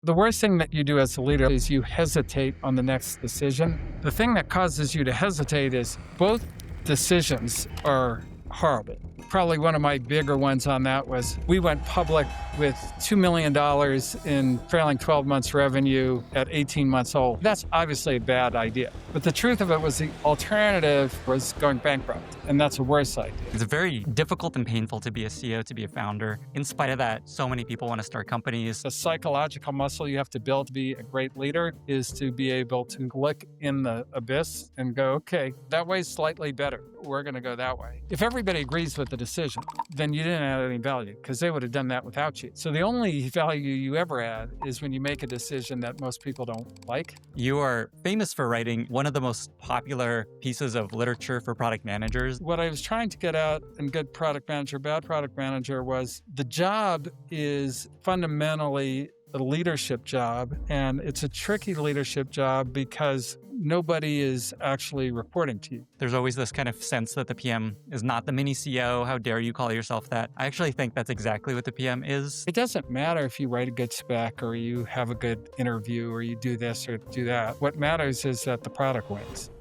The worst thing that you do as a leader is you hesitate on the next decision. The thing that causes you to hesitate is both decisions are horrible. Probably one of my bigger ones on that was we went public with $2 million in trailing 12 months revenue at 18 months old. That's obviously a bad idea. But the truth of it was the alternative was going bankrupt, and that's a worse idea. It's very difficult and painful to be a CEO, to be a founder. In spite of that, so many people want to start companies. The psychological muscle you have to build to be a great leader is to be able to look in the abyss and go, okay, that way's slightly better. We're going to go that way. If everybody agrees with the decision, then you didn't add any value because they would have done that without you. So the only value you ever add is when you make a decision that most people don't like. You are famous for writing one of the most popular pieces of literature for product managers. What I was trying to get at in Good Product Manager, Bad Product Manager was the job is fundamentally a leadership job, and it's a tricky leadership job because nobody is actually reporting to you. There's always this kind of sense that the PM is not the mini CEO. How dare you call yourself that? I actually think that's exactly what the PM is. It doesn't matter if you write a good spec or you have a good interview or you do this or do that. What matters is that the product wins.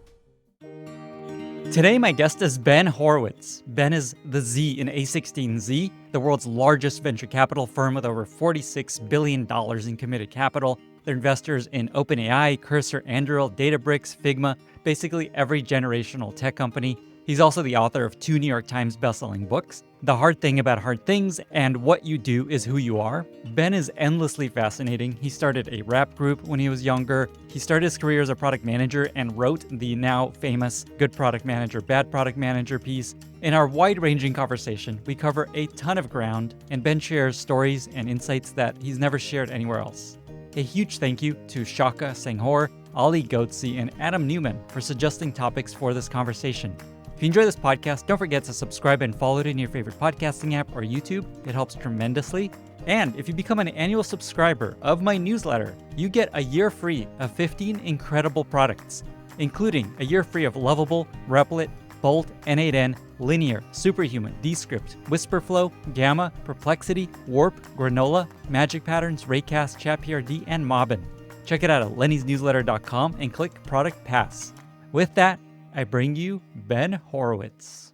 Today, my guest is Ben Horowitz. Ben is the Z in a16z, the world's largest venture capital firm with over $46 billion in committed capital. They're investors in OpenAI, Cursor, Anduril, Databricks, Figma, basically every generational tech company. He's also the author of 2 New York Times bestselling books, The Hard Thing About Hard Things and What You Do Is Who You Are. Ben is endlessly fascinating. He started a rap group when he was younger. He started his career as a product manager and wrote the now famous Good Product Manager, Bad Product Manager piece. In our wide-ranging conversation, we cover a ton of ground, and Ben shares stories and insights that he's never shared anywhere else. A huge thank you to Shaka Senghor, Ali Goetze, and Adam Neumann for suggesting topics for this conversation. If you enjoy this podcast, don't forget to subscribe and follow it in your favorite podcasting app or YouTube. It helps tremendously. And if you become an annual subscriber of my newsletter, you get a year free of 15 incredible products, including a year free of Lovable, Replit, Bolt, N8N, Linear, Superhuman, Descript, Whisperflow, Gamma, Perplexity, Warp, Granola, Magic Patterns, Raycast, ChatPRD, and Mobbin. Check it out at lennysnewsletter.com and click Product Pass. With that, I bring you Ben Horowitz.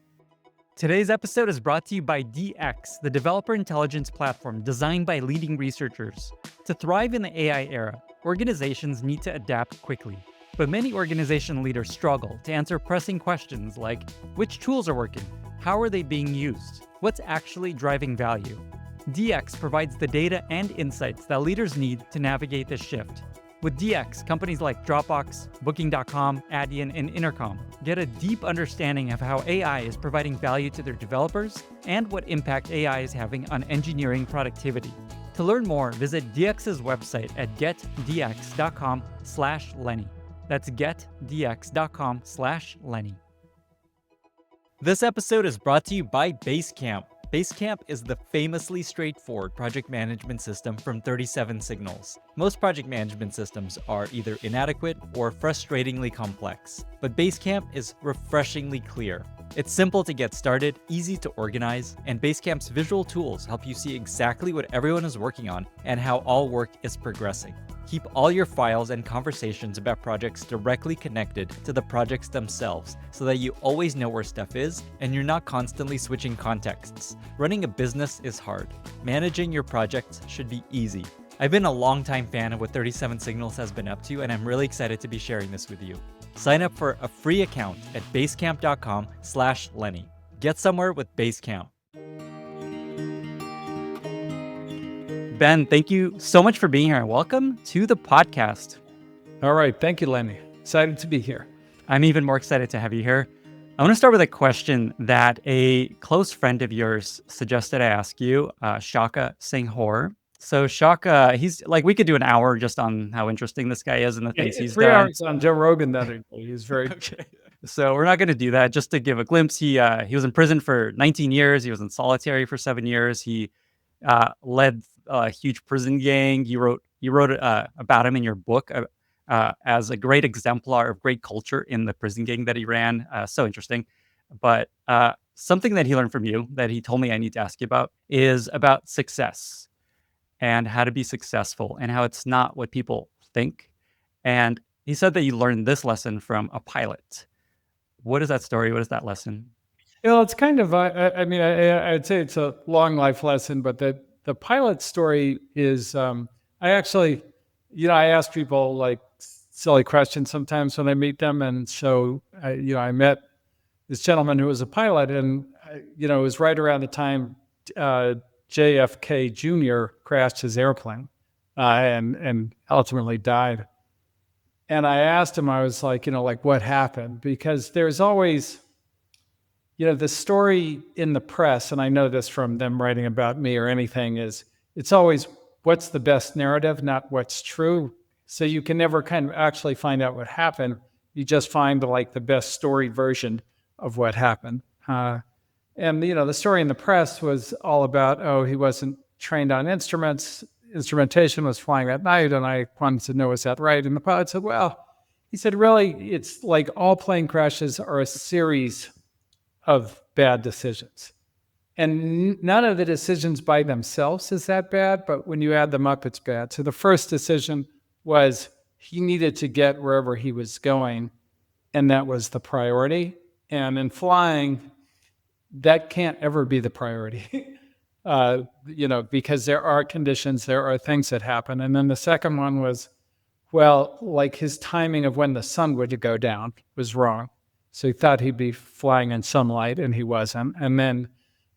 Today's episode is brought to you by DX, the developer intelligence platform designed by leading researchers. To thrive in the AI era, organizations need to adapt quickly. But many organization leaders struggle to answer pressing questions like, which tools are working? How are they being used? What's actually driving value? DX provides the data and insights that leaders need to navigate this shift. With DX, companies like Dropbox, Booking.com, Adyen, and Intercom get a deep understanding of how AI is providing value to their developers and what impact AI is having on engineering productivity. To learn more, visit DX's website at getdx.com/Lenny. That's getdx.com/Lenny. This episode is brought to you by Basecamp. Basecamp is the famously straightforward project management system from 37 Signals. Most project management systems are either inadequate or frustratingly complex, but Basecamp is refreshingly clear. It's simple to get started, easy to organize, and Basecamp's visual tools help you see exactly what everyone is working on and how all work is progressing. Keep all your files and conversations about projects directly connected to the projects themselves so that you always know where stuff is and you're not constantly switching contexts. Running a business is hard. Managing your projects should be easy. I've been a longtime fan of what 37 Signals has been up to, and I'm really excited to be sharing this with you. Sign up for a free account at basecamp.com/Lenny. Get somewhere with Basecamp. Ben, thank you so much for being here and welcome to the podcast. All right. Thank you, Lenny. Excited to be here. I'm even more excited to have you here. I want to start with a question that a close friend of yours suggested I ask you, Shaka Senghor. So Shaka, he's like, we could do an hour just on how interesting this guy is and the things he's done. 3 hours on Joe Rogan the other day. He's very... Okay. So we're not going to do that. Just to give a glimpse, he was in prison for 19 years. He was in solitary for 7 years. He led a huge prison gang. You wrote about him in your book as a great exemplar of great culture in the prison gang that he ran. So interesting. But something that he learned from you that he told me I need to ask you about is about success. and how to be successful and how it's not what people think. And he said that you learned this lesson from a pilot. What is that story? What is that lesson? Well, it's kind of, I mean, I'd say it's a long life lesson, but the pilot story is, I actually, I ask people like silly questions sometimes when I meet them. And so, I met this gentleman who was a pilot, and, it was right around the time JFK Jr. crashed his airplane and ultimately died. And I asked him, I was like, like what happened? Because there's always, the story in the press, and I know this from them writing about me or anything, is it's always what's the best narrative, not what's true. So you can never kind of actually find out what happened. You just find the best story version of what happened. And the story in the press was all about, oh, he wasn't trained on instruments. Instrumentation was flying that night, and I wanted to know, is that right? And the pilot said, well, he said, really, it's like all plane crashes are a series of bad decisions. And none of the decisions by themselves is that bad, but when you add them up, it's bad. So the first decision was he needed to get wherever he was going, and that was the priority. And in flying, that can't ever be the priority, because there are conditions, there are things that happen. And then the second one was, well, like his timing of when the sun would go down was wrong. So he thought he'd be flying in sunlight, and he wasn't. And then,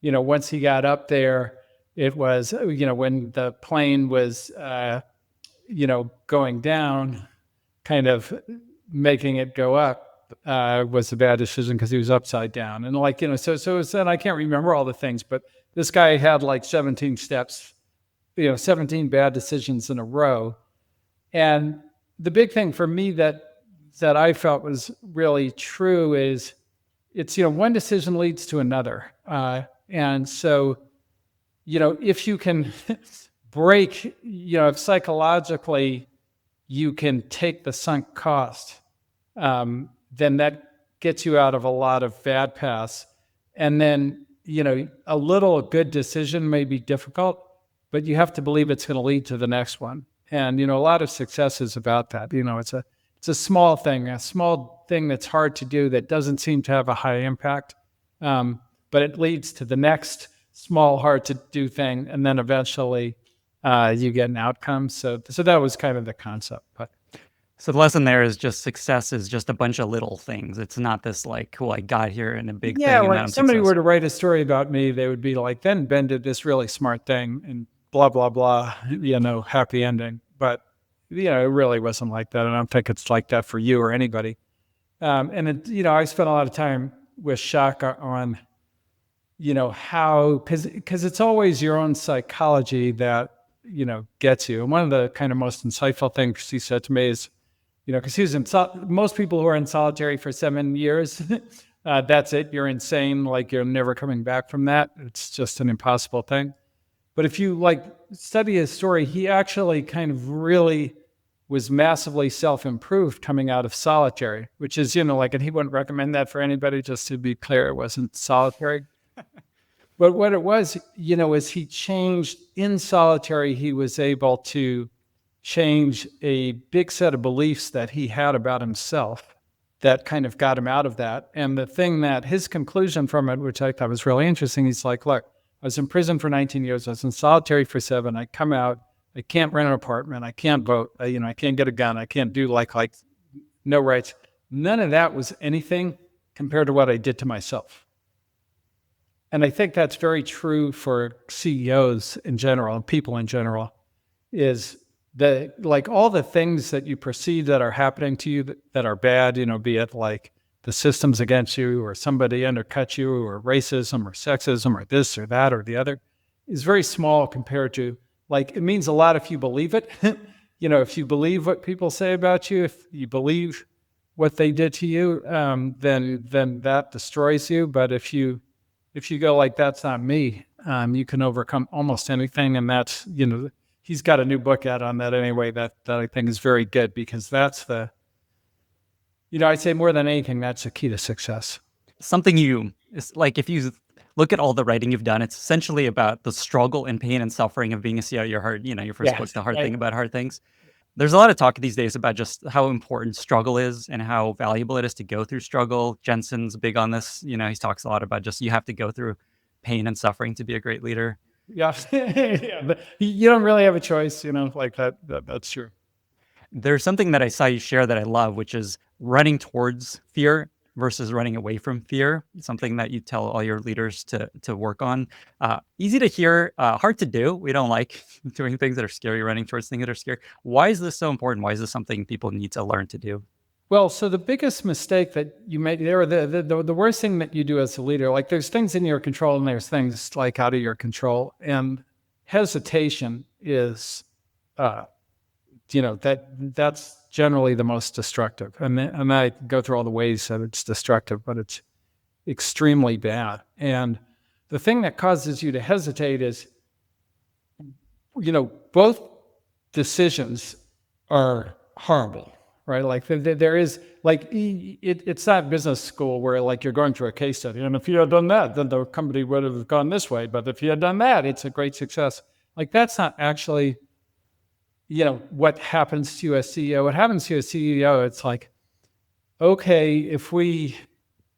once he got up there, it was, when the plane was, going down, kind of making it go up was a bad decision because he was upside down. And so it was, and I can't remember all the things, but this guy had 17 steps, 17 bad decisions in a row. And the big thing for me that I felt was really true is it's, one decision leads to another. And so, if you can break, if psychologically you can take the sunk cost, then that gets you out of a lot of bad paths. And then, a little good decision may be difficult, but you have to believe it's going to lead to the next one. And, a lot of success is about that. It's a small thing that's hard to do that doesn't seem to have a high impact, but it leads to the next small, hard to do thing, and then eventually you get an outcome. So that was kind of the concept. But So the lesson there is just success is just a bunch of little things. It's not this cool, I got here and a big yeah, thing. And like I'm if somebody were successful. to write a story about me, they would be like, then Ben did this really smart thing and blah, blah, blah, happy ending. But, it really wasn't like that. And I don't think it's like that for you or anybody. I spent a lot of time with Shaka on, how, because it's always your own psychology that, gets you. And one of the kind of most insightful things he said to me is, because he was most people who are in solitary for 7 years, that's it. You're insane. You're never coming back from that. It's just an impossible thing. But if you study his story, he actually kind of really was massively self-improved coming out of solitary, which is, and he wouldn't recommend that for anybody, just to be clear, it wasn't solitary. But what it was, is he changed in solitary, he was able to change a big set of beliefs that he had about himself that kind of got him out of that. And the thing that his conclusion from it, which I thought was really interesting, he's like, look, I was in prison for 19 years. I was in solitary for 7. I come out. I can't rent an apartment. I can't vote. I can't get a gun. I can't do no rights. None of that was anything compared to what I did to myself. And I think that's very true for CEOs in general and people in general, is that all the things that you perceive that are happening to you that are bad, be it the system's against you or somebody undercut you or racism or sexism or this or that or the other, is very small compared to, it means a lot if you believe it. If you believe what people say about you, if you believe what they did to you, then that destroys you. But if you go that's not me, you can overcome almost anything. And that's, he's got a new book out on that anyway that I think is very good, because that's the, I'd say more than anything, that's the key to success. Something it's if you look at all the writing you've done. It's essentially about the struggle and pain and suffering of being a CEO. You heard, your first book, Yes, The Hard right. Thing About Hard Things. There's a lot of talk these days about just how important struggle is and how valuable it is to go through struggle. Jensen's big on this. He talks a lot about just you have to go through pain and suffering to be a great leader. Yeah, yeah. But you don't really have a choice, like that. That's true. There's something that I saw you share that I love, which is running towards fear versus running away from fear. Something that you tell all your leaders to work on. Easy to hear, hard to do. We don't like doing things that are scary, running towards things that are scary. Why is this so important? Why is this something people need to learn to do? Well, so the biggest mistake that you made there, the worst thing that you do as a leader, like there's things in your control and there's things like out of your control, and hesitation is, that's generally the most destructive. And I go through all the ways that it's destructive, but it's extremely bad. And the thing that causes you to hesitate is, both decisions are horrible, right? Like there is, like, it's not business school where like you're going through a case study. And if you had done that, then the company would have gone this way. But if you had done that, it's a great success. Like that's not actually, what happens to you as CEO. What happens to you as CEO, it's like, okay, if we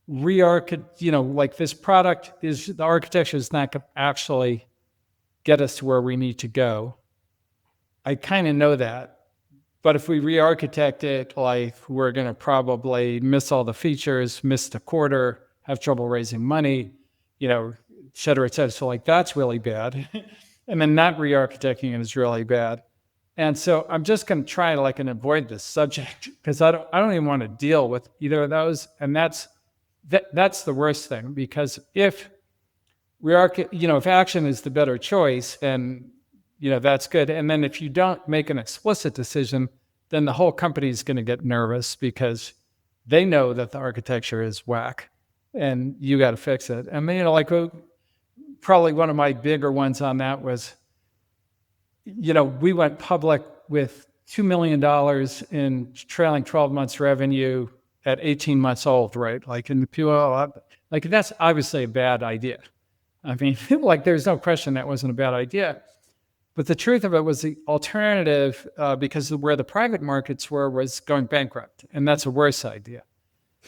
like this product is, the architecture is not going to actually get us to where we need to go. I kind of know that. But if we re-architect it, like we're going to probably miss all the features, miss the quarter, have trouble raising money, et cetera, et cetera. So like that's really bad. And then not re-architecting it is really bad. And so I'm just going to try and avoid this subject because I don't even want to deal with either of those. And that's the worst thing, because if if action is the better choice, and that's good. And then if you don't make an explicit decision, then the whole company is going to get nervous because they know that the architecture is whack and you got to fix it. And probably one of my bigger ones on that was, we went public with $2 million in trailing 12 months revenue at 18 months old, right? That's obviously a bad idea. I mean, there's no question that wasn't a bad idea. But the truth of it was the alternative, because of where the private markets were, was going bankrupt. And that's a worse idea.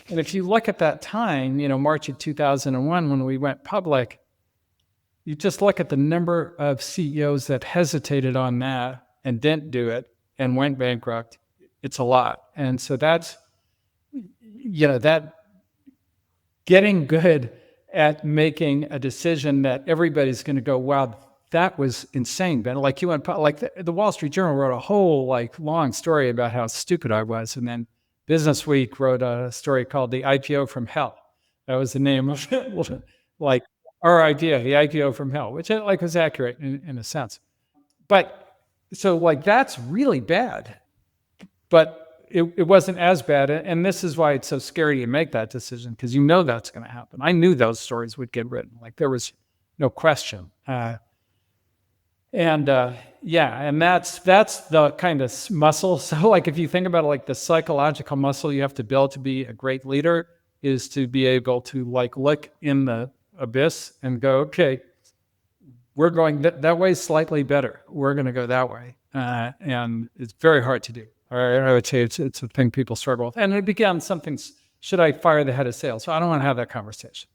And if you look at that time, March of 2001, when we went public, you just look at the number of CEOs that hesitated on that and didn't do it and went bankrupt. It's a lot. And so that's, that getting good at making a decision that everybody's going to go, wow, that was insane, Ben. Like the Wall Street Journal wrote a whole long story about how stupid I was. And then Business Week wrote a story called The IPO from Hell. That was the name of it. Our idea, the IPO from hell, which was accurate in a sense. But so that's really bad, but it wasn't as bad. And this is why it's so scary to make that decision, because that's going to happen. I knew those stories would get written. There was no question. And that's the kind of muscle. So if you think about it, the psychological muscle you have to build to be a great leader is to be able to look in the abyss and go, okay, we're going that way slightly better. We're going to go that way. And it's very hard to do. I would say it's a thing people struggle with. And it becomes something, should I fire the head of sales? So I don't want to have that conversation.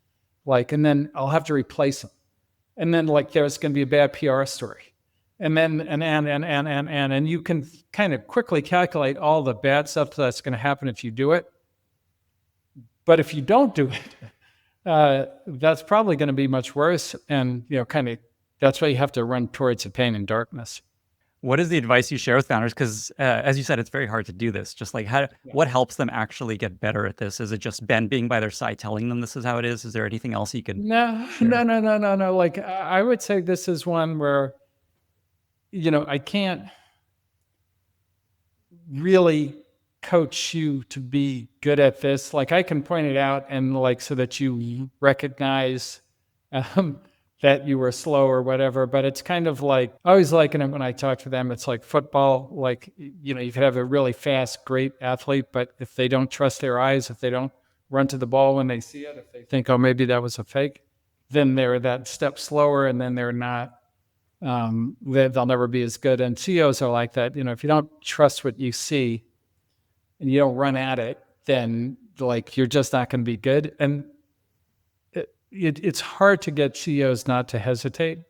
And then I'll have to replace him. And then there's going to be a bad PR story. And then, and you can kind of quickly calculate all the bad stuff that's going to happen if you do it. But if you don't do it, that's probably going to be much worse. And, that's why you have to run towards the pain and darkness. What is the advice you share with founders? Because as you said, it's very hard to do this. Just what helps them actually get better at this? Is it just Ben being by their side, telling them this is how it is? Is there anything else you could? No. I would say this is one where, I can't really coach you to be good at this. I can point it out and so that you recognize that you were slow or whatever, but it's kind of I always liken it when I talk to them. It's like football. You could have a really fast, great athlete, but if they don't trust their eyes, if they don't run to the ball when they see it, if they think, oh, maybe that was a fake, then they're that step slower, and then they're not. They'll never be as good. And CEOs are like that. If you don't trust what you see and you don't run at it, then like you're just not going to be good. And it's hard to get CEOs not to hesitate.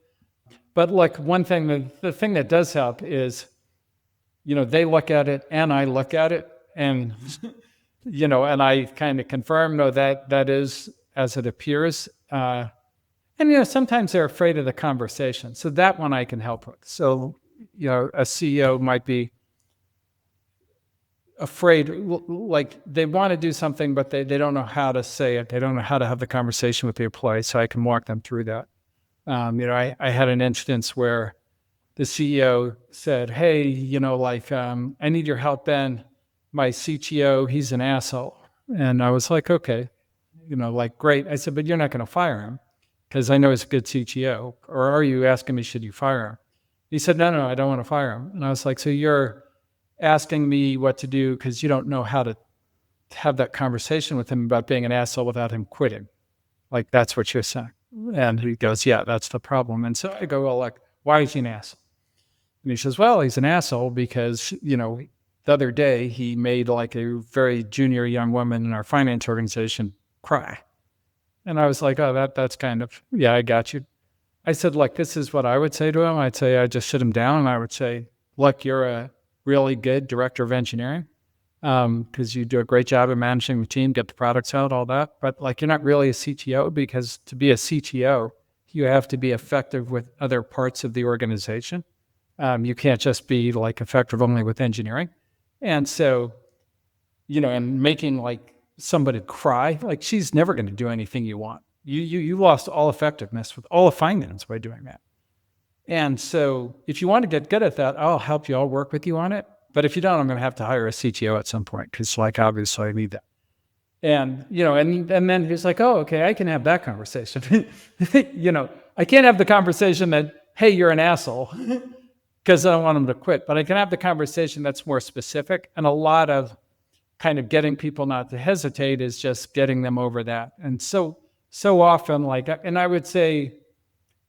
But like one thing, the thing that does help is, they look at it and I look at it, and and I kind of confirm, no, that is as it appears. And sometimes they're afraid of the conversation. So that one I can help with. So, a CEO might be afraid, like they want to do something, but they don't know how to say it. They don't know how to have the conversation with the employee. So I can walk them through that. I had an instance where the CEO said, hey, I need your help, Ben. My CTO, he's an asshole. And I was like, okay, great. I said, but you're not going to fire him because I know he's a good CTO. Or are you asking me, should you fire him? He said, no, I don't want to fire him. And I was like, so you're asking me what to do because you don't know how to have that conversation with him about being an asshole without him quitting. Like, that's what you're saying. And he goes, yeah, that's the problem. And so I go, well, why is he an asshole? And he says, well, he's an asshole because, the other day he made like a very junior young woman in our finance organization cry. And I was like, oh, that's kind of, yeah, I got you. I said, this is what I would say to him. I'd say, I just sit him down and I would say, look, you're a really good director of engineering because you do a great job of managing the team, get the products out, all that. But you're not really a CTO, because to be a CTO, you have to be effective with other parts of the organization. You can't just be effective only with engineering. And so, and making somebody cry, she's never going to do anything you want. You lost all effectiveness with all of finance by doing that. And so if you want to get good at that, I'll help you. I'll work with you on it. But if you don't, I'm going to have to hire a CTO at some point because obviously I need that. And, and then he's like, oh, okay, I can have that conversation. I can't have the conversation that, hey, you're an asshole, because I don't want him to quit. But I can have the conversation that's more specific. And a lot of kind of getting people not to hesitate is just getting them over that. And so often, and I would say,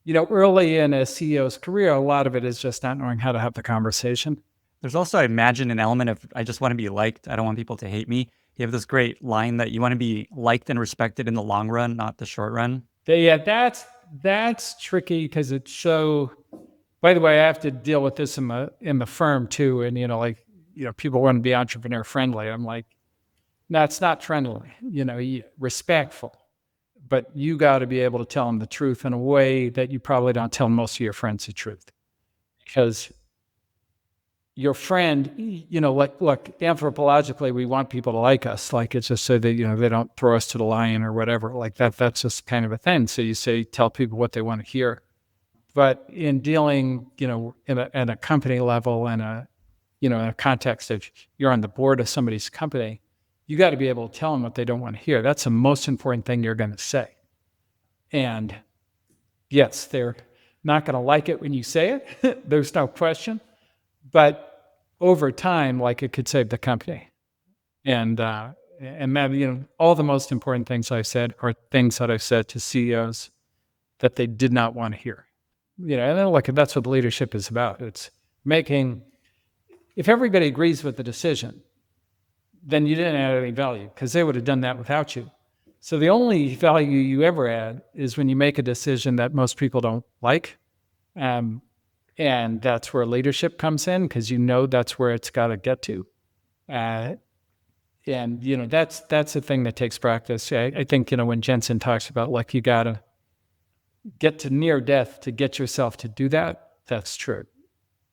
early in a CEO's career, a lot of it is just not knowing how to have the conversation. There's also, I imagine, an element of, I just want to be liked. I don't want people to hate me. You have this great line that you want to be liked and respected in the long run, not the short run. Yeah, that's tricky because it's so, by the way, I have to deal with this in the firm too. And, people want to be entrepreneur friendly. I'm like, no, it's not friendly, respectful. But you got to be able to tell them the truth in a way that you probably don't tell most of your friends the truth. Because your friend, look, anthropologically, we want people to like us. It's just so that, they don't throw us to the lion or whatever. That's just kind of a thing. So you tell people what they want to hear. But in dealing, at a company level and in a context of you're on the board of somebody's company, you got to be able to tell them what they don't want to hear. That's the most important thing you're going to say. And yes, they're not going to like it when you say it. There's no question. But over time, it could save the company. And that, all the most important things I said are things that I've said to CEOs that they did not want to hear. And then that's what leadership is about. It's making, if everybody agrees with the decision, then you didn't add any value because they would have done that without you. So the only value you ever add is when you make a decision that most people don't like. And that's where leadership comes in because that's where it's got to get to. And that's the thing that takes practice. I think, when Jensen talks about you got to get to near death to get yourself to do that, that's true.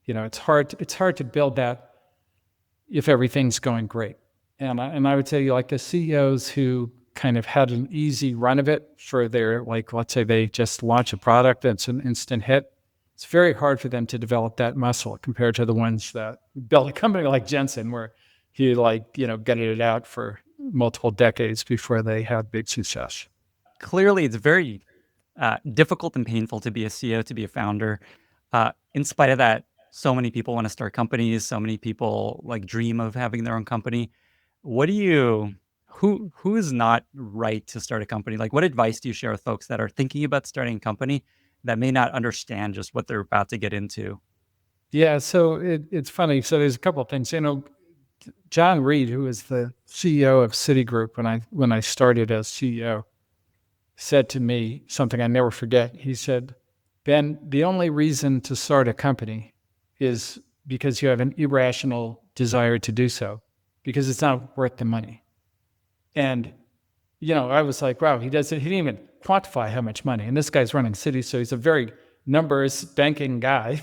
It's hard to build that if everything's going great. And I would say the CEOs who kind of had an easy run of it for their, let's say they just launch a product that's an instant hit. It's very hard for them to develop that muscle compared to the ones that built a company like Jensen, where he gutted it out for multiple decades before they had big success. Clearly, it's very difficult and painful to be a CEO, to be a founder. In spite of that, so many people want to start companies. So many people dream of having their own company. What do you who is not right to start a company? Like, what advice do you share with folks that are thinking about starting a company that may not understand just what they're about to get into? Yeah, so it's funny. So there's a couple of things. John Reed, who is the CEO of Citigroup when I started as CEO, said to me something I never forget. He said, "Ben, the only reason to start a company is because you have an irrational desire to do so, because it's not worth the money." And I was like, wow, he didn't even quantify how much money. And this guy's running Citi, so he's a very numbers banking guy,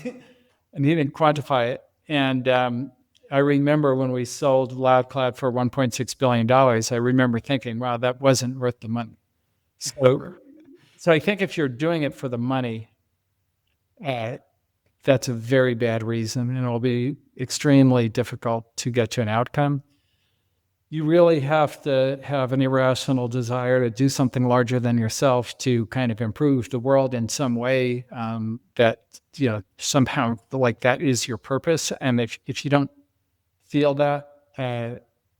and he didn't quantify it. And I remember when we sold LoudCloud for $1.6 billion, I remember thinking, wow, that wasn't worth the money. So I think if you're doing it for the money, that's a very bad reason, and it'll be extremely difficult to get to an outcome. You really have to have an irrational desire to do something larger than yourself to kind of improve the world in some way, that, somehow like that is your purpose. And if you don't feel that,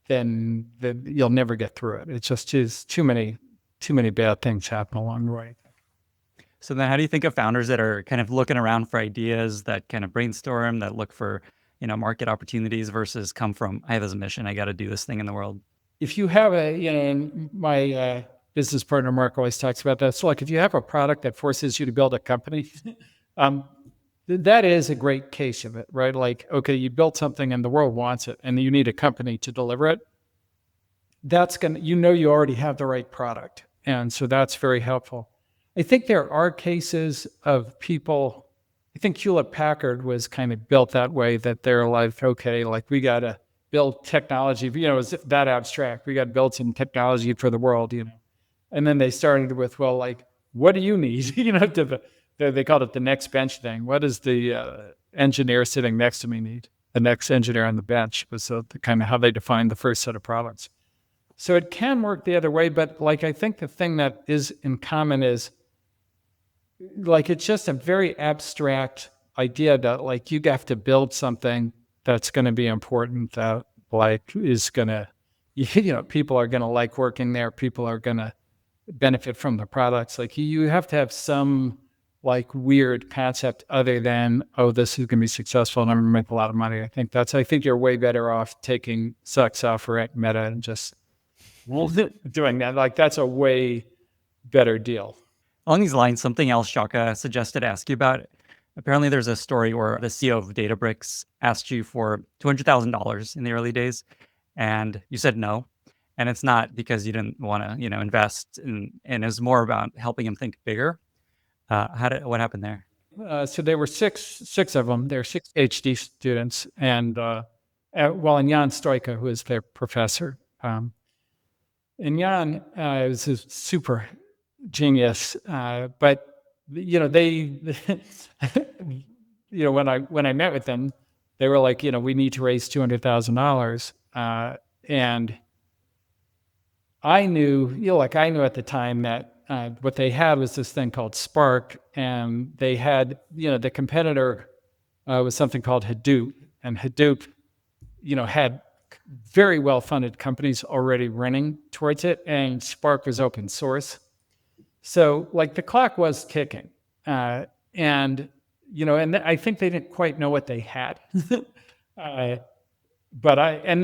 then you'll never get through it. It's just too many bad things happen along the way. So then how do you think of founders that are kind of looking around for ideas, that kind of brainstorm, that look for, market opportunities versus come from, I have this mission, I got to do this thing in the world? If you have my business partner, Mark, always talks about that. So like if you have a product that forces you to build a company, that is a great case of it, right? Like, okay, you built something and the world wants it and you need a company to deliver it. That's you already have the right product. And so that's very helpful. I think there are cases of people, I think Hewlett-Packard was kind of built that way, that they're like, okay, like we got to build technology, it's that abstract. We got to build some technology for the world, And then they started with, well, like, what do you need? They called it the next bench thing. What does the engineer sitting next to me need? The next engineer on the bench was the kind of how they defined the first set of products. So it can work the other way, but like I think the thing that is in common is, like, it's just a very abstract idea that like you have to build something that's going to be important, that like is going to, people are going to like working there. People are going to benefit from the products. Like you have to have some like weird concept other than, oh, this is going to be successful and I'm going to make a lot of money. I think you're way better off taking Suck Software at Meta and just doing that. Like that's a way better deal. Along these lines, something else Shaka suggested to ask you about. Apparently, there's a story where the CEO of Databricks asked you for $200,000 in the early days, and you said no. And it's not because you didn't want to, invest, and it's more about helping him think bigger. What happened there? So there were six of them. There were 6 PhD students, and and Jan Stoika, who is their professor. And Jan was a super genius, but they when I met with them, they were like, we need to raise $200,000, and I knew at the time that what they had was this thing called Spark, and they had the competitor was something called Hadoop, and Hadoop had very well funded companies already running towards it, and Spark was open source. So like the clock was ticking, and I think they didn't quite know what they had. And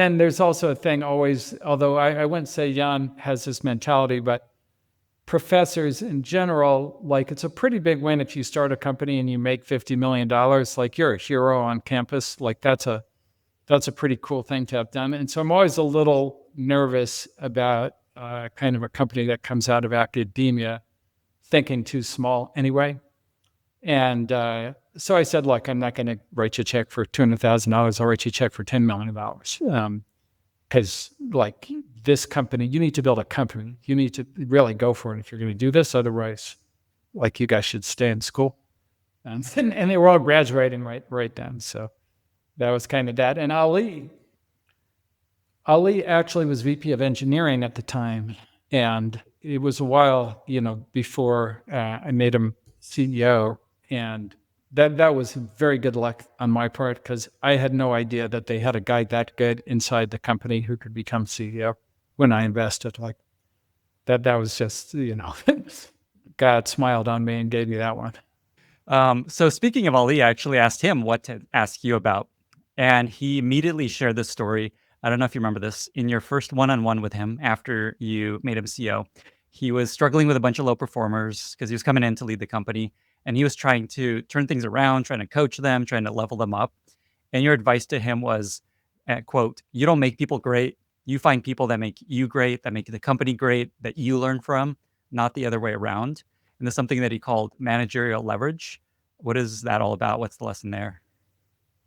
then there's also a thing always, although I wouldn't say Jan has this mentality, but professors in general, like it's a pretty big win if you start a company and you make $50 million, like you're a hero on campus. Like that's a pretty cool thing to have done. And so I'm always a little nervous about kind of a company that comes out of academia thinking too small anyway. And so I said, look, I'm not going to write you a check for $200,000. I'll write you a check for $10 million. Because like this company, you need to build a company. You need to really go for it if you're going to do this. Otherwise, like you guys should stay in school. And they were all graduating right then. So that was kind of that. And Ali actually was VP of engineering at the time. And it was a while, before I made him CEO. And that was very good luck on my part, because I had no idea that they had a guy that good inside the company who could become CEO. when I invested. Like that was just, God smiled on me and gave me that one. So speaking of Ali, I actually asked him what to ask you about, and he immediately shared this story. I don't know if you remember this. In your first one-on-one with him after you made him CEO, he was struggling with a bunch of low performers because he was coming in to lead the company, and he was trying to turn things around, trying to coach them, trying to level them up. And your advice to him was, quote, "You don't make people great. You find people that make you great, that make the company great, that you learn from, not the other way around." And there's something that he called managerial leverage. What is that all about? What's the lesson there?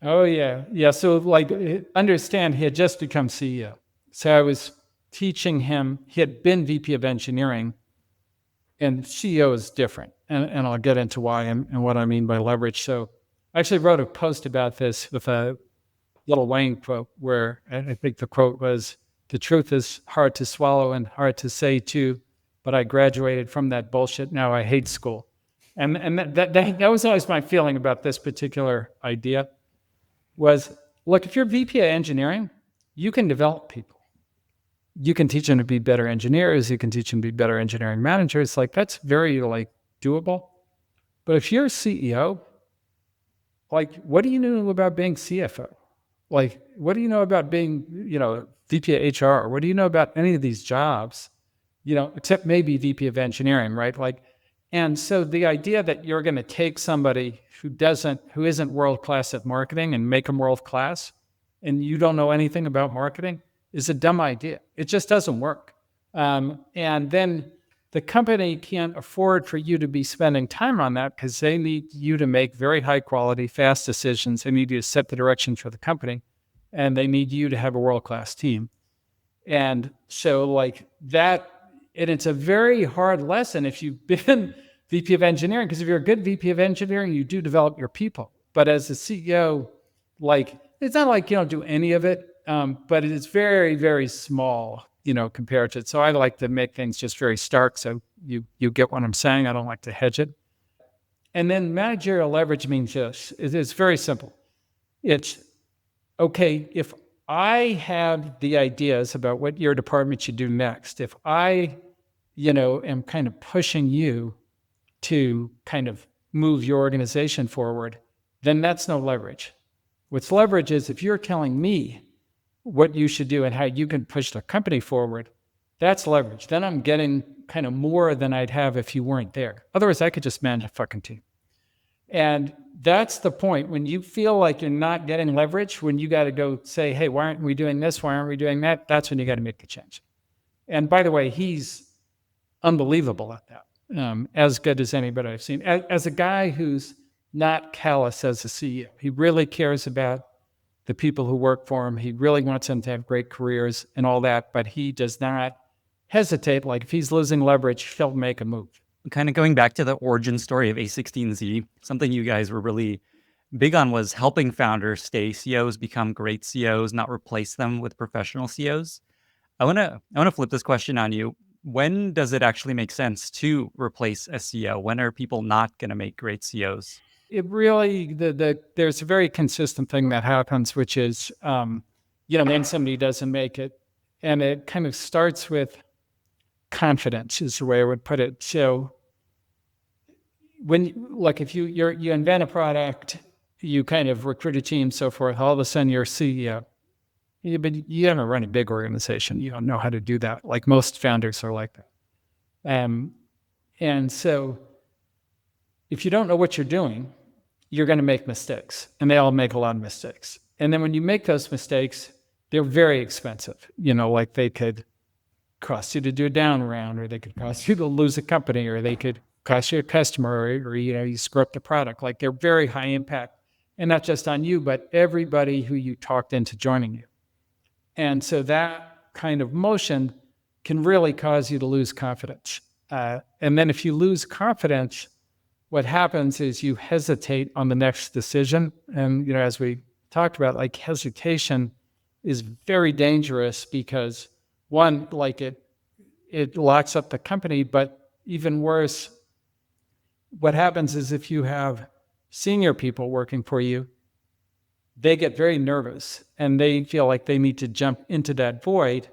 Oh yeah. Yeah. So like understand he had just become CEO. So I was teaching him, he had been VP of engineering, and CEO is different. And I'll get into why and what I mean by leverage. So I actually wrote a post about this with a little Wayne quote where I think the quote was, "The truth is hard to swallow and hard to say too, but I graduated from that bullshit. Now I hate school." And that was always my feeling about this particular idea was, look, if you're VP of engineering, you can develop people. You can teach them to be better engineers. You can teach them to be better engineering managers. Like that's very doable. But if you're a CEO, like what do you know about being CFO? Like what do you know about being, VP of HR? What do you know about any of these jobs? Except maybe VP of engineering, right? And so the idea that you're going to take somebody who isn't world-class at marketing and make them world-class, and you don't know anything about marketing, is a dumb idea. It just doesn't work. And then the company can't afford for you to be spending time on that because they need you to make very high-quality, fast decisions. They need you to set the direction for the company, and they need you to have a world-class team. And so like that, and it's a very hard lesson if you've been VP of engineering, because if you're a good VP of engineering, you do develop your people. But as a CEO, like it's not like you don't do any of it, but it is very, very small, compared to it. So I like to make things just very stark so you get what I'm saying. I don't like to hedge it. And then managerial leverage means this. It's very simple. It's, okay, if I have the ideas about what your department should do next, if I, am kind of pushing you to kind of move your organization forward, then that's no leverage. What's leverage is if you're telling me what you should do and how you can push the company forward, that's leverage. Then I'm getting kind of more than I'd have if you weren't there. Otherwise, I could just manage a fucking team. And that's the point. When you feel like you're not getting leverage, when you got to go say, hey, why aren't we doing this? Why aren't we doing that? That's when you got to make the change. And by the way, he's unbelievable at that, as good as anybody I've seen. As a guy who's not callous as a CEO, he really cares about the people who work for him. He really wants them to have great careers and all that, but he does not hesitate. Like if he's losing leverage, he'll make a move. Kind of going back to the origin story of a16z, something you guys were really big on was helping founders stay CEOs, become great CEOs, not replace them with professional CEOs. I want to flip this question on you. When does it actually make sense to replace a CEO? When are people not going to make great CEOs? It really, there's a very consistent thing that happens, which is, when somebody doesn't make it, and it kind of starts with confidence is the way I would put it. So if you invent a product, you kind of recruit a team, so forth, all of a sudden you're CEO. But you haven't run a big organization. You don't know how to do that. Like most founders are like that. And so if you don't know what you're doing, you're going to make mistakes. And they all make a lot of mistakes. And then when you make those mistakes, they're very expensive. Like they could cost you to do a down round, or they could cost you to lose a company, or they could cost you a customer, or you screw up the product. Like they're very high impact, and not just on you, but everybody who you talked into joining you. And so that kind of motion can really cause you to lose confidence. And then if you lose confidence, what happens is you hesitate on the next decision. And, as we talked about, like hesitation is very dangerous because one, like it locks up the company, but even worse, what happens is if you have senior people working for you, they get very nervous and they feel like they need to jump into that void.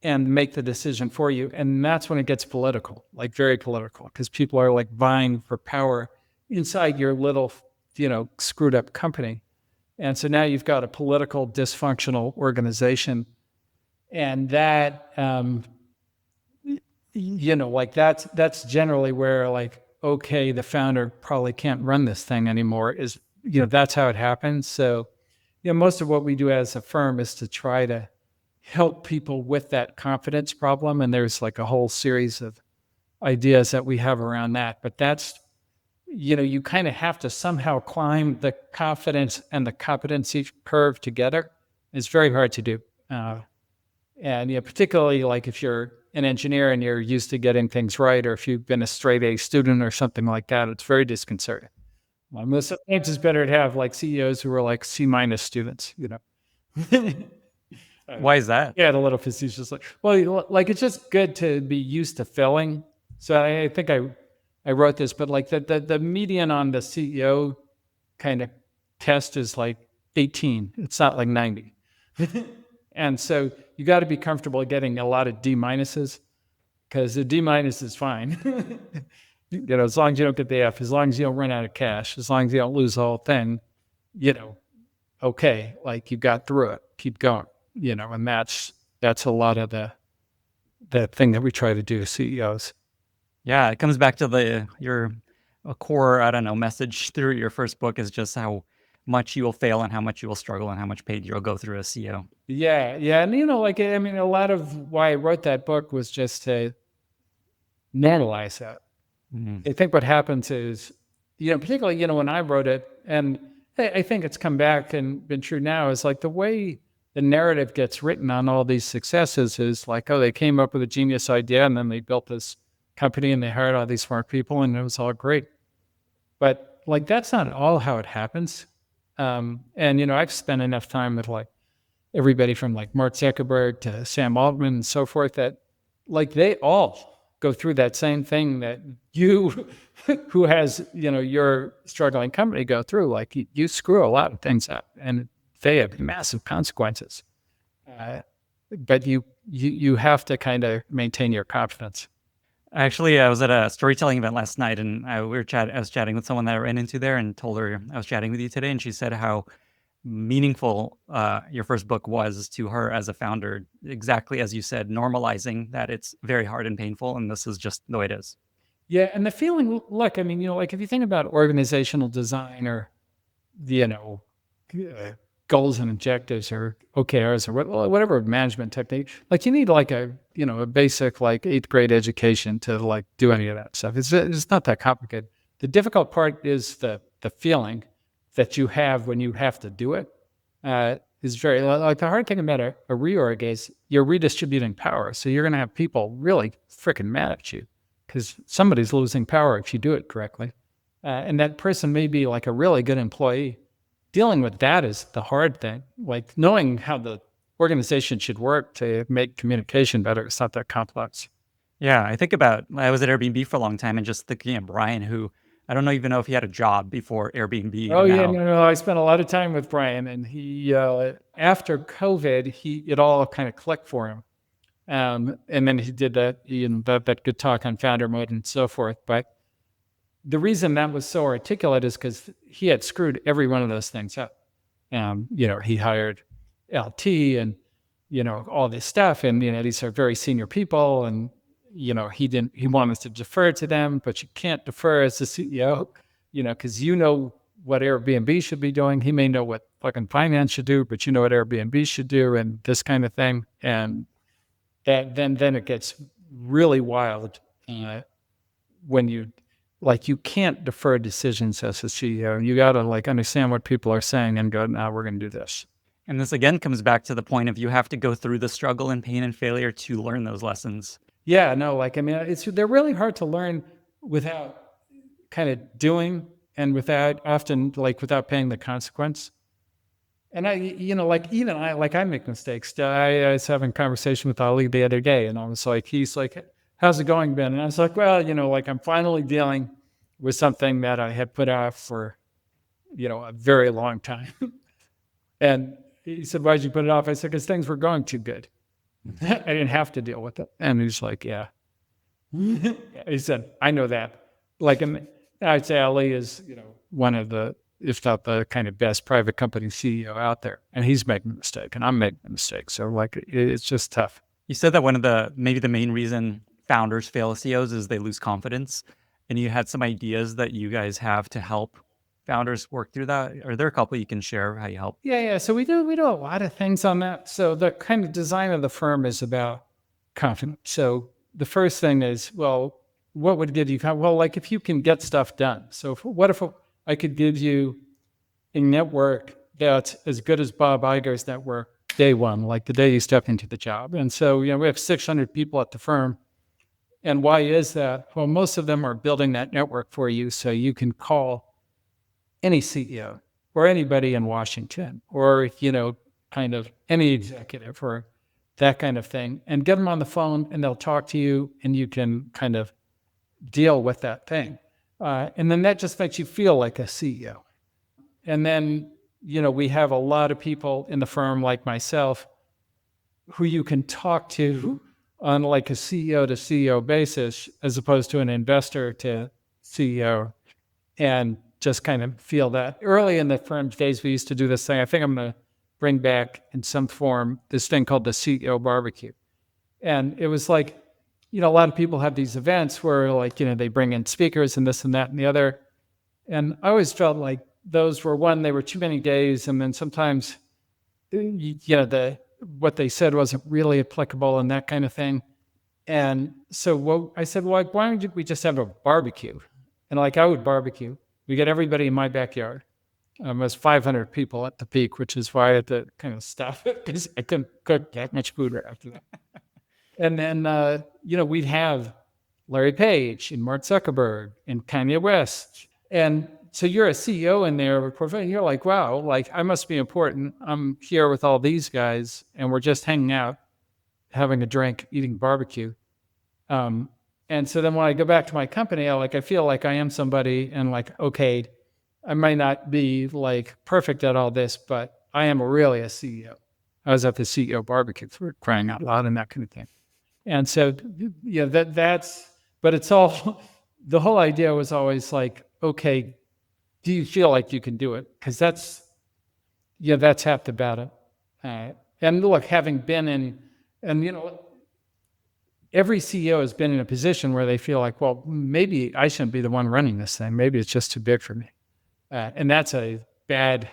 and make the decision for you. And that's when it gets political, like very political, because people are like vying for power inside your little, screwed up company. And so now you've got a political dysfunctional organization. And that, like that's generally where like, okay, the founder probably can't run this thing anymore is, that's how it happens. So, most of what we do as a firm is to try to help people with that confidence problem. And there's like a whole series of ideas that we have around that. But that's, you kind of have to somehow climb the confidence and the competency curve together. It's very hard to do. And particularly like if you're an engineer and you're used to getting things right, or if you've been a straight A student or something like that, it's very disconcerting. Sometimes it's better to have like CEOs who are like C- students, Why is that? Yeah, the little facetious. Well, like it's just good to be used to failing. So I think I wrote this, but like the median on the CEO kind of test is like 18. It's not like 90. And so you got to be comfortable getting a lot of D minuses, because the D minus is fine. As long as you don't get the F, as long as you don't run out of cash, as long as you don't lose the whole thing, okay, like you got through it, keep going, and that's a lot of the thing that we try to do, CEOs. Yeah, it comes back to your core, message through your first book is just how much you will fail and how much you will struggle and how much pain you'll go through as CEO. Yeah. And, a lot of why I wrote that book was just to normalize that. I think what happens is, particularly, when I wrote it, and I think it's come back and been true now, is like the way the narrative gets written on all these successes is like, oh, they came up with a genius idea and then they built this company and they hired all these smart people and it was all great. But like, that's not all how it happens. And, I've spent enough time with like everybody from like Mark Zuckerberg to Sam Altman and so forth that like they all go through that same thing that you, who has, your struggling company go through. Like you screw a lot of things up and they have massive consequences. But you have to kind of maintain your confidence. Actually, I was at a storytelling event last night, and I was chatting with someone that I ran into there, and told her I was chatting with you today, and she said how meaningful your first book was to her as a founder. Exactly as you said, normalizing that it's very hard and painful, and this is just the way it is. Yeah, and the feeling. Look, like if you think about organizational design or, goals and objectives or OKRs or whatever management technique, like you need like a basic like 8th grade education to like do any of that stuff. It's not that complicated. The difficult part is the feeling that you have when you have to do it. Is very like the hard thing about a reorg is you're redistributing power. So you're going to have people really freaking mad at you because somebody's losing power if you do it correctly. And that person may be like a really good employee. Dealing with that is the hard thing. Like knowing how the organization should work to make communication better, it's not that complex. Yeah, I was at Airbnb for a long time and just thinking of Brian, who I don't even know if he had a job before Airbnb. Oh, yeah, no, I spent a lot of time with Brian, and he, after COVID, it all kind of clicked for him. And then he did that good talk on founder mode and so forth. But the reason that was so articulate is because he had screwed every one of those things up. He hired LT and, all this stuff. And, these are very senior people. And, he wanted to defer to them, but you can't defer as the CEO, because what Airbnb should be doing. He may know what fucking finance should do, but what Airbnb should do and this kind of thing. And then it gets really wild when you can't defer decisions as a CEO. You got to understand what people are saying and go, now we're going to do this. And this again comes back to the point of you have to go through the struggle and pain and failure to learn those lessons. Yeah, no, they're really hard to learn without kind of doing and without paying the consequence. And I make mistakes. I was having a conversation with Ali the other day, and I was like, he's like, how's it going, Ben? And I was like, well, I'm finally dealing with something that I had put off for, a very long time. And he said, why'd you put it off? I said, because things were going too good. I didn't have to deal with it. And he's like, yeah. He said, I know that. Like, I'd say Ali is, one of the, if not the kind of best private company CEO out there. And he's making a mistake and I'm making a mistake. So like, it's just tough. You said that one of the, maybe the main reason founders fail as CEOs is they lose confidence. And you had some ideas that you guys have to help founders work through that. Are there a couple you can share how you help? Yeah. So we do a lot of things on that. So the kind of design of the firm is about confidence. So the first thing is, well, what would give you confidence? Well, like if you can get stuff done. So what if I could give you a network that's as good as Bob Iger's network day one, like the day you step into the job. And so, we have 600 people at the firm. And why is that? Well, most of them are building that network for you so you can call any CEO or anybody in Washington or, kind of any executive or that kind of thing, and get them on the phone and they'll talk to you and you can kind of deal with that thing. And then that just makes you feel like a CEO. And then, we have a lot of people in the firm like myself who you can talk to on like a CEO to CEO basis as opposed to an investor to CEO, and just kind of feel that. Early in the firm's days, we used to do this thing. I think I'm going to bring back in some form this thing called the CEO barbecue. And it was like, a lot of people have these events where like, they bring in speakers and this and that and the other. And I always felt like those were they were too many days. And then sometimes, what they said wasn't really applicable and that kind of thing. And so I said, well, why don't we just have a barbecue? And like I would barbecue. We get everybody in my backyard. It was 500 people at the peak, which is why I had to kind of stop it because I couldn't cook that much food right after that. And then, we'd have Larry Page and Mark Zuckerberg and Kanye West. And so you're a CEO in there, and you're like, wow, like I must be important. I'm here with all these guys and we're just hanging out, having a drink, eating barbecue. And so then when I go back to my company, I feel like I am somebody and like, okay, I might not be like perfect at all this, but I am really a CEO. I was at the CEO barbecue for crying out loud and that kind of thing. And so, but it's all, the whole idea was always like, okay, do you feel like you can do it? Because that's half the battle. And look, having been in, and every CEO has been in a position where they feel like, well, maybe I shouldn't be the one running this thing. Maybe it's just too big for me. And that's a bad,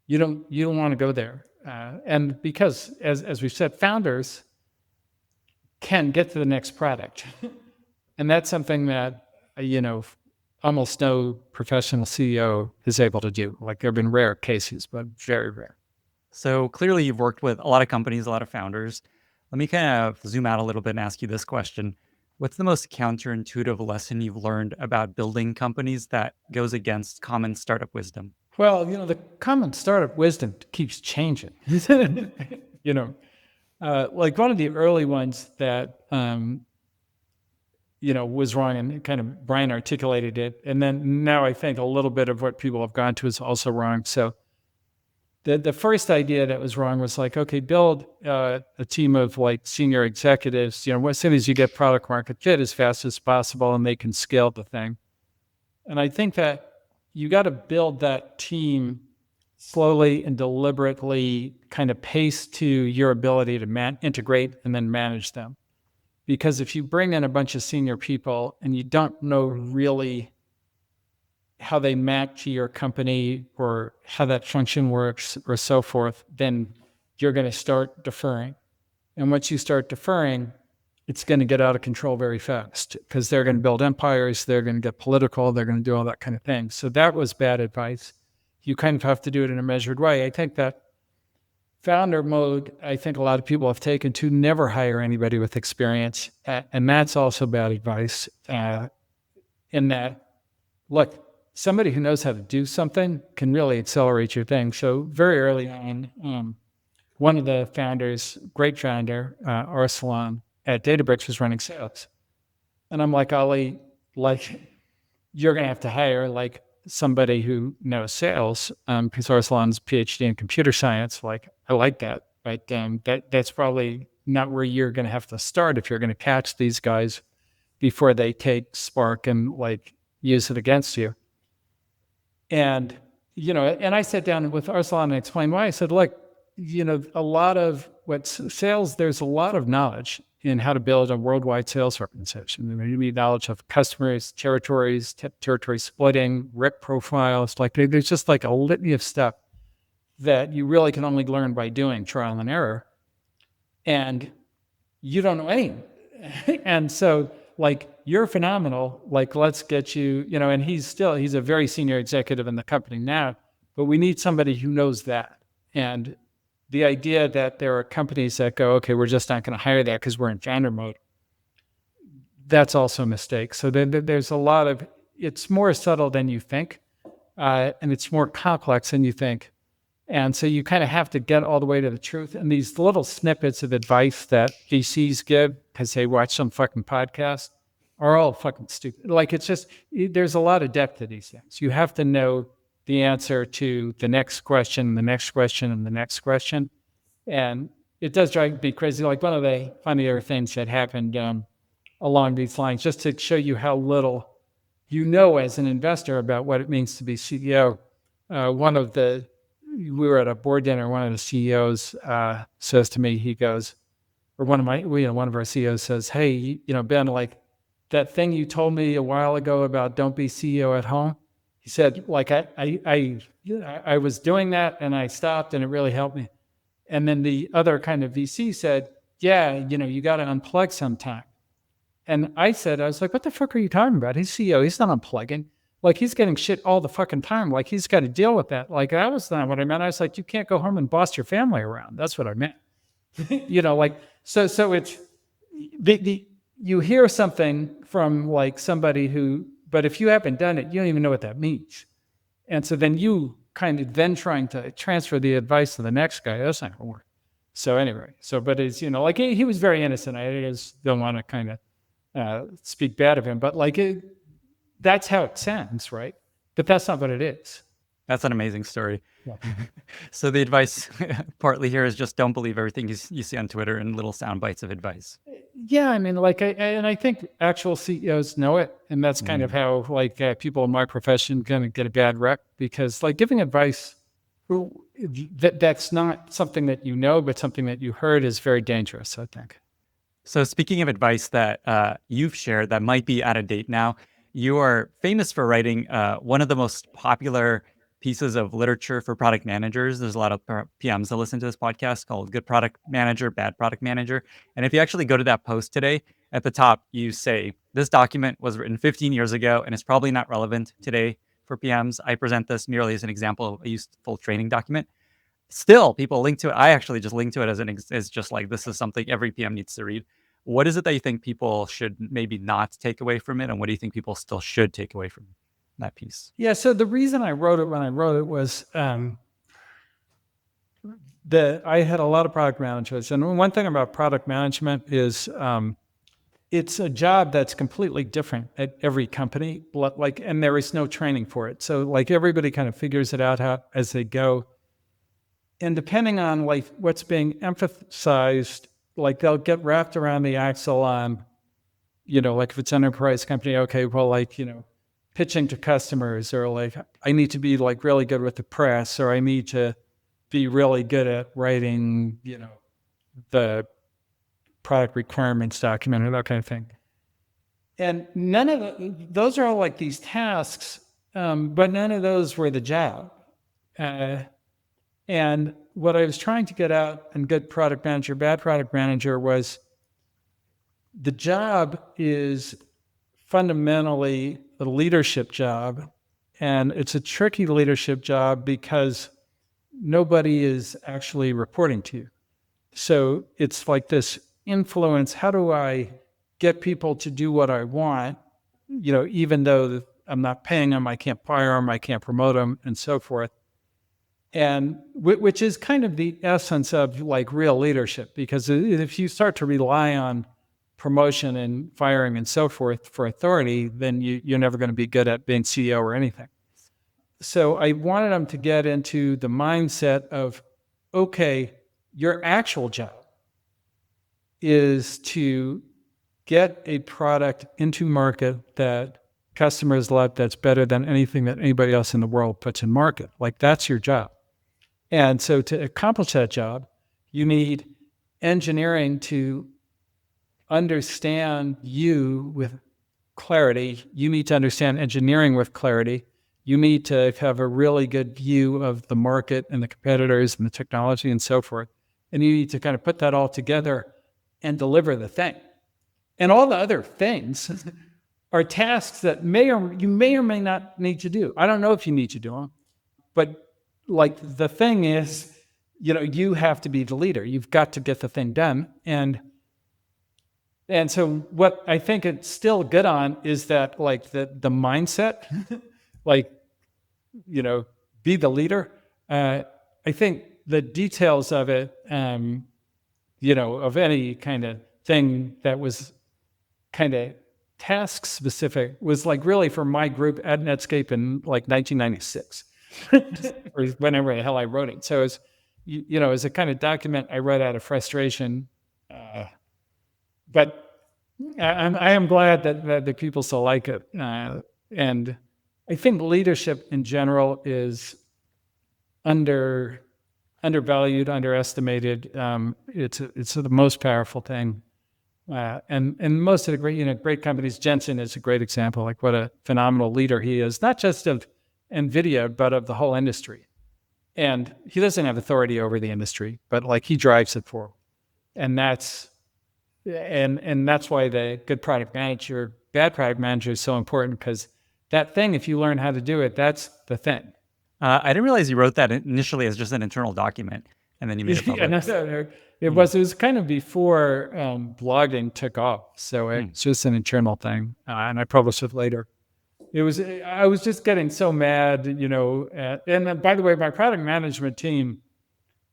you don't want to go there. And because as we've said, founders can get to the next product. And that's something that, almost no professional CEO is able to do. Like there have been rare cases, but very rare. So clearly you've worked with a lot of companies, a lot of founders. Let me kind of zoom out a little bit and ask you this question. What's the most counterintuitive lesson you've learned about building companies that goes against common startup wisdom? Well, the common startup wisdom keeps changing. Like one of the early ones that, was wrong, and kind of Brian articulated it. And then now I think a little bit of what people have gone to is also wrong. So the first idea that was wrong was like, okay, build a team of like senior executives, as soon as you get product market fit as fast as possible and they can scale the thing. And I think that you got to build that team slowly and deliberately, kind of paced to your ability to integrate and then manage them. Because if you bring in a bunch of senior people and you don't know really how they match to your company or how that function works or so forth, then you're going to start deferring. And once you start deferring, it's going to get out of control very fast because they're going to build empires, they're going to get political, they're going to do all that kind of thing. So that was bad advice. You kind of have to do it in a measured way. I think that founder mode, I think a lot of people have taken to never hire anybody with experience. And that's also bad advice in that, look, somebody who knows how to do something can really accelerate your thing. So very early on, one of the founders, great founder, Arsalan at Databricks, was running sales. And I'm like, Ali, like, you're going to have to hire like somebody who knows sales, because Arsalan's PhD in computer science. Like, I like that, right? That's probably not where you're going to have to start if you're going to catch these guys before they take Spark and like use it against you. And, and I sat down with Arsalan and explained why. I said, look, a lot of sales, there's a lot of knowledge in how to build a worldwide sales organization. There may be knowledge of customers, territories, territory splitting, rep profiles. Like there's just like a litany of stuff that you really can only learn by doing trial and error. And you don't know any. And so like, you're phenomenal. Like, let's get you, and he's a very senior executive in the company now, but we need somebody who knows that. And the idea that there are companies that go, okay, we're just not going to hire that because we're in founder mode, that's also a mistake. So there's a lot of, it's more subtle than you think, and it's more complex than you think. And so you kind of have to get all the way to the truth. And these little snippets of advice that VCs give because they watch some fucking podcast are all fucking stupid. Like, it's just, there's a lot of depth to these things. You have to know the answer to the next question, the next question, and the next question. And it does drive me crazy. Like, one of the funnier things that happened along these lines, just to show you how little you know as an investor about what it means to be CEO. We were at a board dinner. One of the CEOs says to me, he goes, or one of our CEOs says, hey, Ben, like that thing you told me a while ago about don't be CEO at home. He said, like, I was doing that and I stopped and it really helped me. And then the other kind of VC said, yeah, you got to unplug sometime. And I was like, what the fuck are you talking about? He's CEO. He's not unplugging. Like, he's getting shit all the fucking time. Like, he's got to deal with that. Like, that was not what I meant. I was like, you can't go home and boss your family around. That's what I meant. So it's, you hear something from like somebody who, but if you haven't done it, you don't even know what that means. And so then you kind of trying to transfer the advice to the next guy, that's not gonna work. So anyway, but it's, like he was very innocent. I just don't want to kind of speak bad of him, but like that's how it sounds, right? But that's not what it is. That's an amazing story. Yeah. So the advice partly here is just don't believe everything you see on Twitter and little sound bites of advice. Yeah, I mean, like, I think actual CEOs know it, and that's kind of how like people in my profession kind of get a bad rep, because like giving advice that's not something that you know, but something that you heard is very dangerous, I think. So speaking of advice that you've shared that might be out of date now, you are famous for writing one of the most popular pieces of literature for product managers. There's a lot of PMs that listen to this podcast called Good Product Manager, Bad Product Manager. And if you actually go to that post today, at the top, you say, this document was written 15 years ago and it's probably not relevant today for PMs. I present this merely as an example of a useful training document. Still, people link to it. I actually just link to it as just like, this is something every PM needs to read. What is it that you think people should maybe not take away from it? And what do you think people still should take away from that piece? Yeah, so the reason I wrote it when I wrote it was that I had a lot of product managers. And one thing about product management is it's a job that's completely different at every company, and there is no training for it. So like everybody kind of figures it out as they go. And depending on like what's being emphasized, like they'll get wrapped around the axle on, like if it's an enterprise company, okay, well, like, pitching to customers, or like, I need to be like really good with the press, or I need to be really good at writing, the product requirements document, or that kind of thing. And none of those are all like these tasks, but none of those were the job. And what I was trying to get out in Good Product Manager, Bad Product Manager was the job is fundamentally a leadership job. And it's a tricky leadership job because nobody is actually reporting to you. So it's like this influence. How do I get people to do what I want? Even though I'm not paying them, I can't fire them, I can't promote them, and so forth. And which is kind of the essence of like real leadership, because if you start to rely on promotion and firing and so forth for authority, then you're never going to be good at being CEO or anything. So I wanted them to get into the mindset of, okay, your actual job is to get a product into market that customers love, that's better than anything that anybody else in the world puts in market. Like, that's your job. And so to accomplish that job, you need engineering to understand you with clarity. You need to understand engineering with clarity. You need to have a really good view of the market and the competitors and the technology and so forth. And you need to kind of put that all together and deliver the thing. And all the other things are tasks that you may or may not need to do. I don't know if you need to do them, but like, the thing is, you have to be the leader. You've got to get the thing done. And so what I think it's still good on is that, like, the mindset, like, be the leader. I think the details of it, of any kind of thing that was kind of task specific was like really for my group at Netscape in like 1996 or whenever the hell I wrote it. So it's, as a kind of document I wrote out of frustration. But I am glad that the people still like it. And I think leadership in general is undervalued, underestimated. It's the most powerful thing. And most of the great companies, Jensen is a great example, like what a phenomenal leader he is, not just of NVIDIA, but of the whole industry. And he doesn't have authority over the industry, but like, he drives it forward. And that's why the good product manager, bad product manager is so important, because that thing, if you learn how to do it, that's the thing. I didn't realize you wrote that initially as just an internal document, and then you made it public. It was kind of before blogging took off. So it's just an internal thing. And I published it later. I was just getting so mad, and by the way, my product management team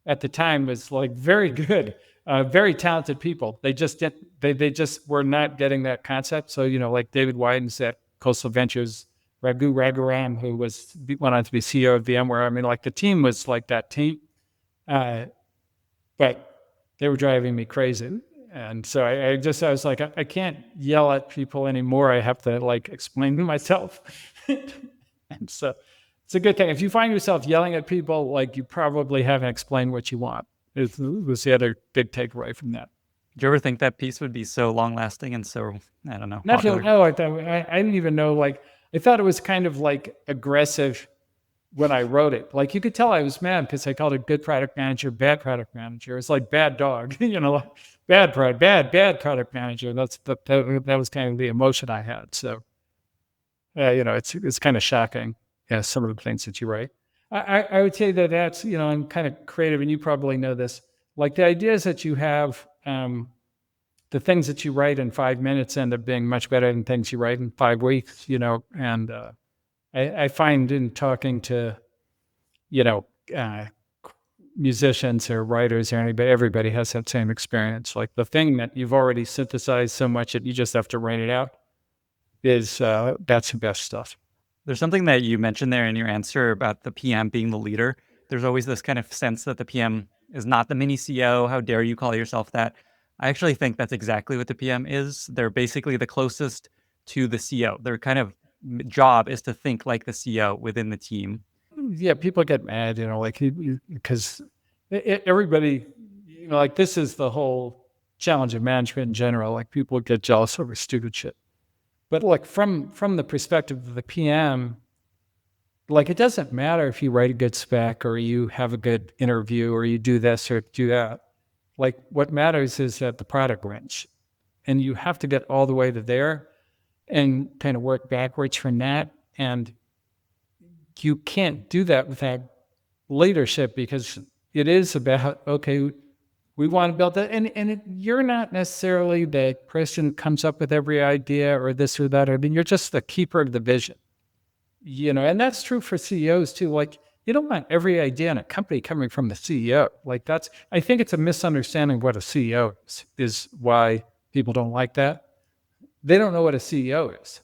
at the time was like very good, very talented people. They just were not getting that concept. So, like David Wyden's at Coastal Ventures, Raghu Raghuram, who went on to be CEO of VMware. I mean, like, the team was like that team, but they were driving me crazy. And so I was like, I can't yell at people anymore. I have to, like, explain to myself. And so it's a good thing. If you find yourself yelling at people, like, you probably haven't explained what you want. It was the other big takeaway from that. Did you ever think that piece would be so long lasting and so, I don't know, Not popular? no, I didn't even know, like, I thought it was kind of like aggressive when I wrote it. Like, you could tell I was mad because I called it good product manager, bad product manager. It's like bad dog, bad product manager. That was kind of the emotion I had. So, it's kind of shocking. Yeah, some of the things that you write. I would say that's, I'm kind of creative, and you probably know this. Like, the ideas that you have, the things that you write in 5 minutes end up being much better than things you write in 5 weeks, and I find in talking to, musicians or writers or anybody, everybody has that same experience. Like, the thing that you've already synthesized so much that you just have to write it out is, that's the best stuff. There's something that you mentioned there in your answer about the PM being the leader. There's always this kind of sense that the PM is not the mini CEO. How dare you call yourself that? I actually think that's exactly what the PM is. They're basically the closest to the CEO. Their kind of job is to think like the CEO within the team. Yeah, people get mad, because everybody, like, this is the whole challenge of management in general. Like, people get jealous over stupid shit. But, like, from the perspective of the PM, like, it doesn't matter if you write a good spec or you have a good interview or you do this or do that. Like, what matters is that the product wins. And you have to get all the way to there and kind of work backwards from that. And you can't do that without leadership, because it is about, okay, we want to build that. And you're not necessarily the person who comes up with every idea or this or that. I mean, you're just the keeper of the vision, and that's true for CEOs too. Like, you don't want every idea in a company coming from the CEO. Like, I think it's a misunderstanding of what a CEO is why people don't like that. They don't know what a CEO is.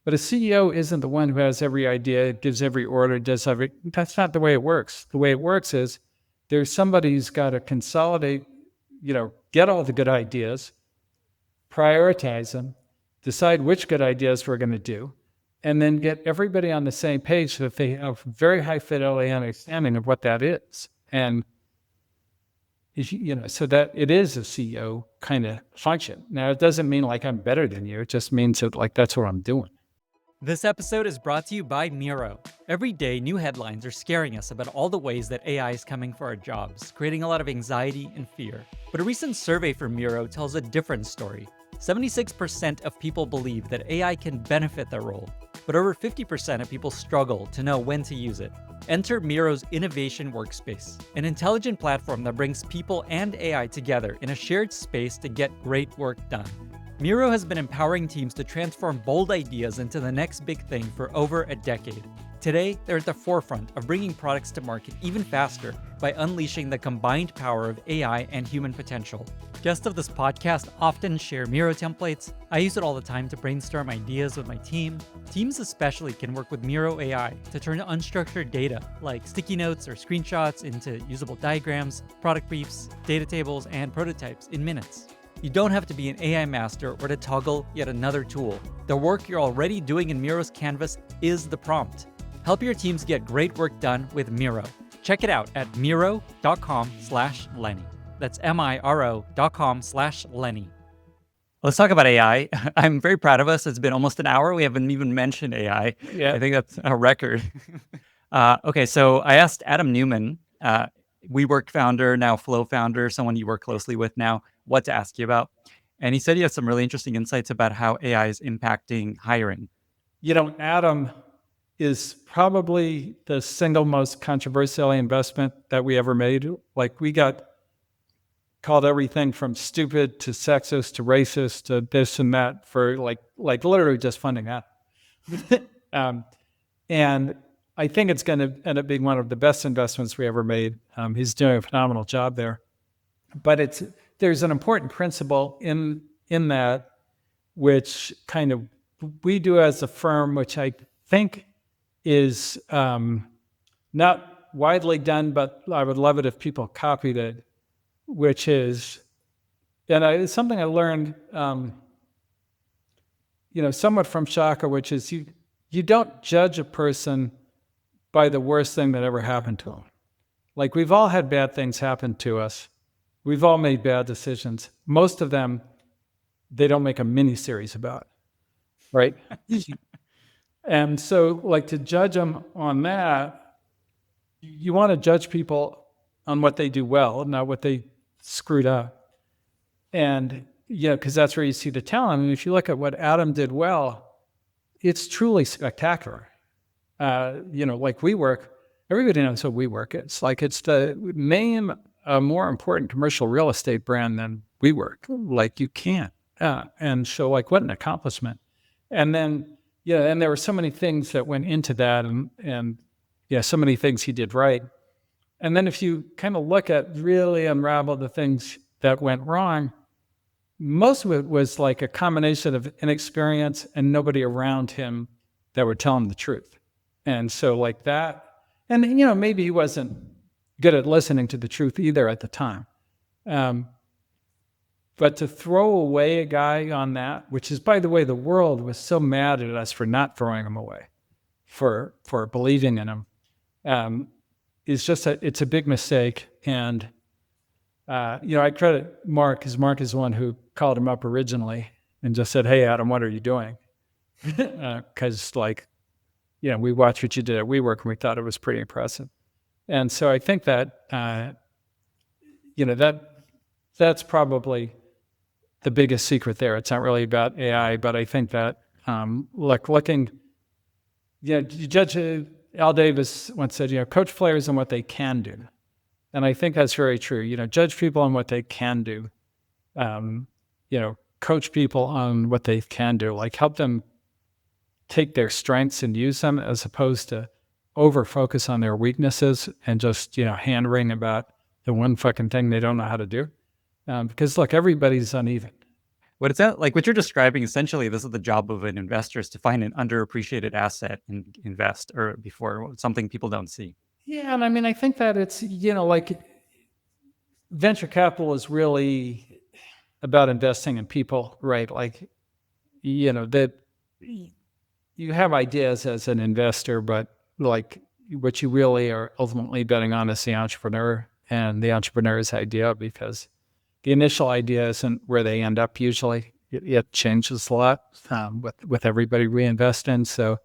But a CEO isn't the one who has every idea, gives every order, does that's not the way it works. The way it works is there's somebody who's got to consolidate get all the good ideas, prioritize them, decide which good ideas we're going to do, and then get everybody on the same page so that they have very high fidelity understanding of what that is. And, so that it is a CEO kind of function. Now, it doesn't mean like I'm better than you. It just means that like that's what I'm doing. This episode is brought to you by Miro. Every day, new headlines are scaring us about all the ways that AI is coming for our jobs, creating a lot of anxiety and fear. But a recent survey from Miro tells a different story. 76% of people believe that AI can benefit their role, but over 50% of people struggle to know when to use it. Enter Miro's Innovation Workspace, an intelligent platform that brings people and AI together in a shared space to get great work done. Miro has been empowering teams to transform bold ideas into the next big thing for over a decade. Today, they're at the forefront of bringing products to market even faster by unleashing the combined power of AI and human potential. Guests of this podcast often share Miro templates. I use it all the time to brainstorm ideas with my team. Teams especially can work with Miro AI to turn unstructured data like sticky notes or screenshots into usable diagrams, product briefs, data tables, and prototypes in minutes. You don't have to be an AI master or to toggle yet another tool. The work you're already doing in Miro's canvas is the prompt. Help your teams get great work done with Miro. Check it out at miro.com/Lenny. That's miro.com/Lenny. Let's talk about AI. I'm very proud of us. It's been almost an hour. We haven't even mentioned AI. Yeah. I think that's a record. Okay, so I asked Adam Neumann, WeWork founder, now Flow founder, someone you work closely with now, what to ask you about. And he said he has some really interesting insights about how AI is impacting hiring. Adam is probably the single most controversial investment that we ever made. Like, we got called everything from stupid to sexist to racist to this and that for like literally just funding that. And I think it's going to end up being one of the best investments we ever made. He's doing a phenomenal job there. But there's an important principle in that, which kind of we do as a firm, which I think is not widely done, but I would love it if people copied it, which is, it's something I learned, somewhat from Shaka, which is you don't judge a person by the worst thing that ever happened to them. Like, we've all had bad things happen to us. We've all made bad decisions. Most of them, they don't make a mini-series about, right? And so, like, to judge them on that, you want to judge people on what they do well, not what they screwed up. And, because that's where you see the talent. And if you look at what Adam did well, it's truly spectacular. Like WeWork, everybody knows what WeWork is. Like, it's the name a more important commercial real estate brand than WeWork. Like, you can't. And so, like, what an accomplishment. And then, and there were so many things that went into that, and so many things he did right. And then if you kind of look at really unravel the things that went wrong, most of it was like a combination of inexperience and nobody around him that were telling the truth. And so, like that, and maybe he wasn't good at listening to the truth either at the time. But to throw away a guy on that, which is, by the way, the world was so mad at us for not throwing him away, for believing in him, is just it's a big mistake. And I credit Mark, because Mark is the one who called him up originally and just said, "Hey, Adam, what are you doing?" Because we watched what you did at WeWork and we thought it was pretty impressive. And so I think that that's probably the biggest secret there. It's not really about AI, but I think that Judge Al Davis once said, coach players on what they can do. And I think that's very true. Judge people on what they can do. Coach people on what they can do. Like, help them take their strengths and use them, as opposed to over-focus on their weaknesses and just, hand-wring about the one fucking thing they don't know how to do. Because, look, everybody's uneven. What you're describing, essentially, this is the job of an investor, is to find an underappreciated asset and invest, or before something people don't see. Yeah, and I mean, I think that it's, venture capital is really about investing in people, right? Like, that you have ideas as an investor, but like what you really are ultimately betting on is the entrepreneur and the entrepreneur's idea, because the initial idea isn't where they end up usually. It changes a lot with everybody we invest in. So,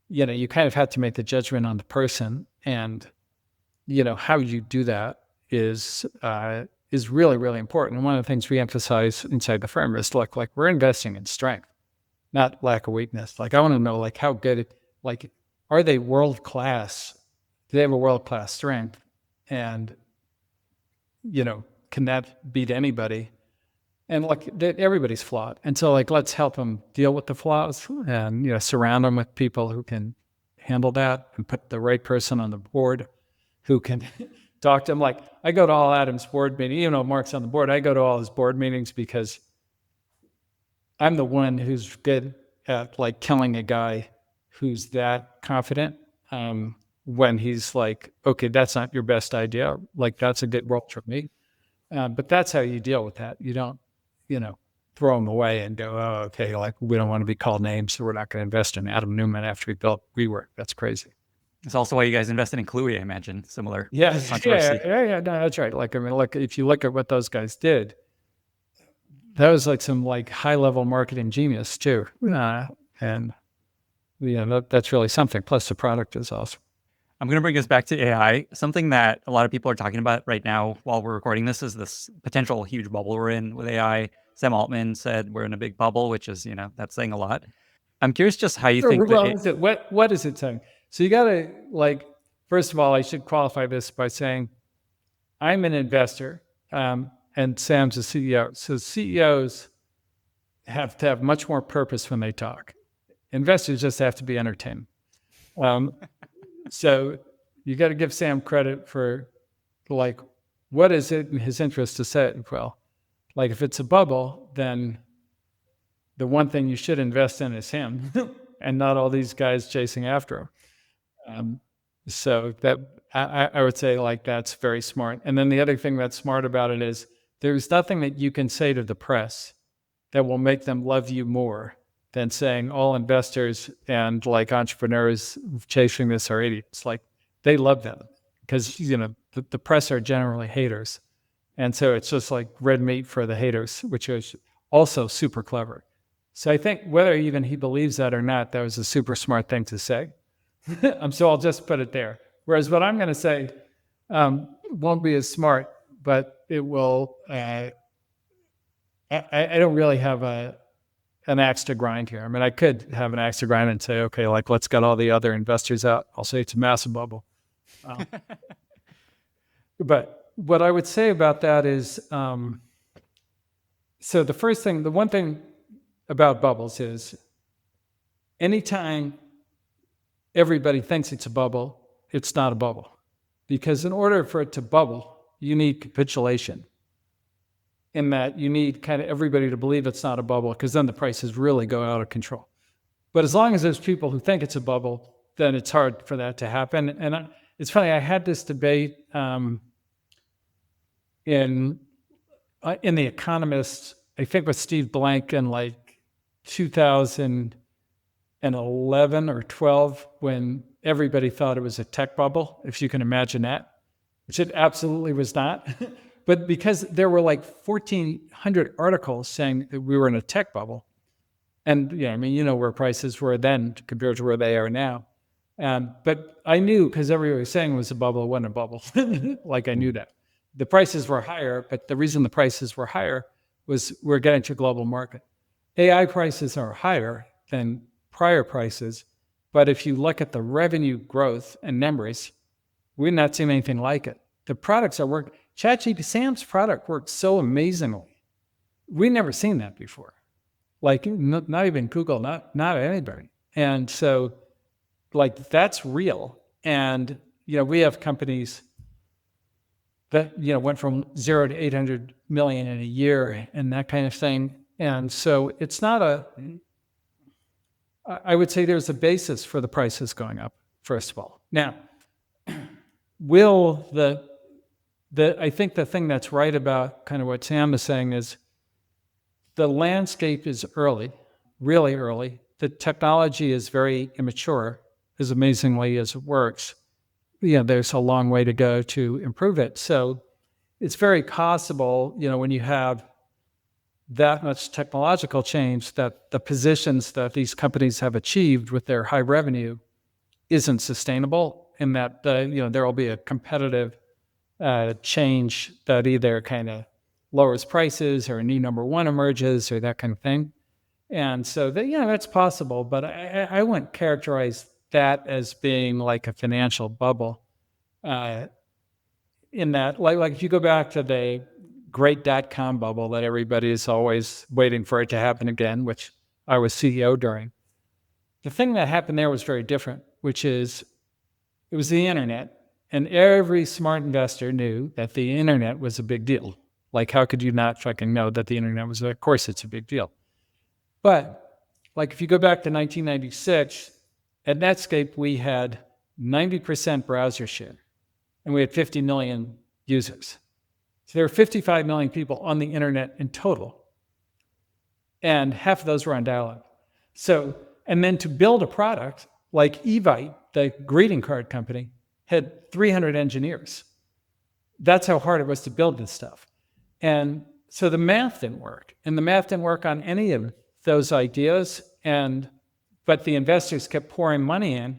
you kind of have to make the judgment on the person, and how you do that is really, really important. And one of the things we emphasize inside the firm is like we're investing in strength, not lack of weakness. Like I want to know like how good, like are they world class? Do they have a world class strength? And can that beat anybody? And like everybody's flawed, and so like let's help them deal with the flaws, and surround them with people who can handle that, and put the right person on the board who can talk to them. Like I go to all Adam's board meetings, even though Mark's on the board, I go to all his board meetings because I'm the one who's good at like killing a guy who's that confident. When he's like, okay, that's not your best idea. Like that's a good role for me. But that's how you deal with that. You don't, throw them away and go, oh, okay, like we don't want to be called names, so we're not going to invest in Adam Neumann after we built WeWork. That's crazy. It's also why you guys invested in Cluey, I imagine. Similar Yes, controversy. yeah. No, that's right. Like, I mean, look, if you look at what those guys did, that was like some like high level marketing genius too. And that's really something. Plus the product is awesome. I'm going to bring us back to AI. Something that a lot of people are talking about right now while we're recording this is this potential huge bubble we're in with AI. Sam Altman said we're in a big bubble, which is, that's saying a lot. I'm curious just how you think what is it saying? So you got to like, first of all, I should qualify this by saying I'm an investor, and Sam's a CEO. So CEOs have to have much more purpose when they talk. Investors just have to be entertained. So you got to give Sam credit for like, what is it in his interest to say it? Well, like if it's a bubble, then the one thing you should invest in is him and not all these guys chasing after him. So that I would say like that's very smart. And then the other thing that's smart about it is there's nothing that you can say to the press that will make them love you more than saying all investors and like entrepreneurs chasing this are idiots. Like they love them because, the press are generally haters. And so it's just like red meat for the haters, which is also super clever. So I think whether even he believes that or not, that was a super smart thing to say. So I'll just put it there. Whereas what I'm going to say won't be as smart, but it will, I don't really have an axe to grind here. I mean, I could have an axe to grind and say, okay, like let's get all the other investors out. I'll say it's a massive bubble. But what I would say about that is, so the one thing about bubbles is anytime everybody thinks it's a bubble, it's not a bubble. Because in order for it to bubble, you need capitulation. In that you need kind of everybody to believe it's not a bubble, because then the prices really go out of control. But as long as there's people who think it's a bubble, then it's hard for that to happen. And it's funny, I had this debate in The Economist, I think with Steve Blank in like 2011 or 12, when everybody thought it was a tech bubble, if you can imagine that, which it absolutely was not. But because there were like 1,400 articles saying that we were in a tech bubble, and where prices were then compared to where they are now. But I knew, because everybody was saying it was a bubble, it wasn't a bubble. Like I knew that. The prices were higher, but the reason the prices were higher was we're getting to a global market. AI prices are higher than prior prices, but if you look at the revenue growth and numbers, we're not seeing anything like it. The products are working. ChatGPT, Sam's product works so amazingly. We've never seen that before. Like not even Google, not anybody. And so like that's real. And, we have companies that, went from 0 to 800 million in a year and that kind of thing. And so it's not I would say there's a basis for the prices going up, first of all. Now, will the I think the thing that's right about kind of what Sam is saying is the landscape is early, really early. The technology is very immature, as amazingly as it works. There's a long way to go to improve it. So it's very possible, when you have that much technological change, that the positions that these companies have achieved with their high revenue isn't sustainable, and that there will be a competitive change that either kind of lowers prices or a new number one emerges or that kind of thing. And so that's possible, but I wouldn't characterize that as being like a financial bubble. In that, like if you go back to the great .com bubble that everybody is always waiting for it to happen again, which I was CEO during, the thing that happened there was very different, which is it was the internet, and every smart investor knew that the internet was a big deal. Like, how could you not fucking know that the internet was? Of course, it's a big deal. But like if you go back to 1996, at Netscape, we had 90% browser share, and we had 50 million users. So there were 55 million people on the internet in total, and half of those were on dial-up. So, and then to build a product like Evite, the greeting card company, had 300 engineers. That's how hard it was to build this stuff. And so the math didn't work, and the math didn't work on any of those ideas. But the investors kept pouring money in,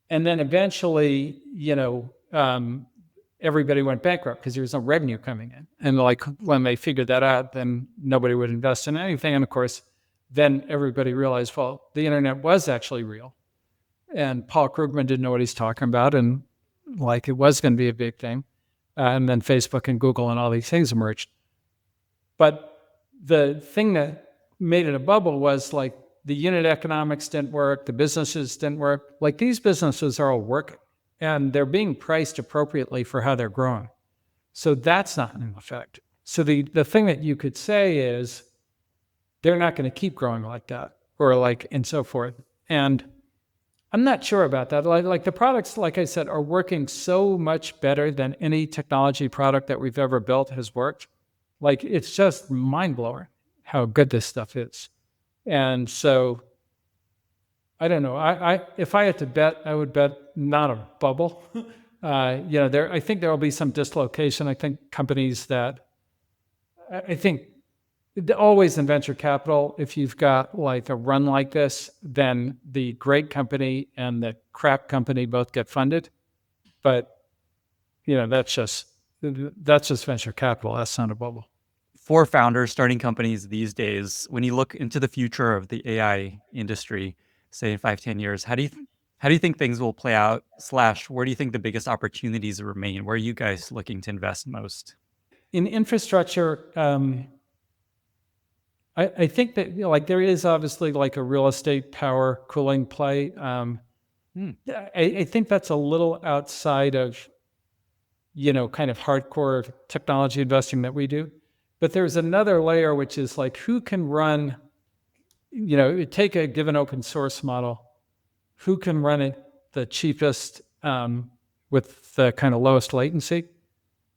and then eventually, everybody went bankrupt because there was no revenue coming in. And like when they figured that out, then nobody would invest in anything. And of course, then everybody realized, well, the internet was actually real, and Paul Krugman didn't know what he's talking about, and like it was going to be a big thing. And then Facebook and Google and all these things emerged. But the thing that made it a bubble was like the unit economics didn't work, the businesses didn't work. Like these businesses are all working, and they're being priced appropriately for how they're growing. So that's not in effect. So the thing that you could say is they're not going to keep growing like that, or like, and so forth. And I'm not sure about that. Like the products, like I said, are working so much better than any technology product that we've ever built has worked. Like it's just mind-blowing how good this stuff is. And so I don't know. If I had to bet, I would bet not a bubble. I think there will be some dislocation. I think companies that I think always in venture capital, if you've got like a run like this, then the great company and the crap company both get funded. But that's just venture capital. That's not a bubble. For founders starting companies these days, when you look into the future of the AI industry, say in 5-10 years, how do you think things will play out? / where do you think the biggest opportunities remain? Where are you guys looking to invest most? In infrastructure, I think that there is obviously like a real estate power cooling play. I think that's a little outside of kind of hardcore technology investing that we do. But there's another layer, which is like who can run, take a given open source model, who can run it the cheapest with the kind of lowest latency,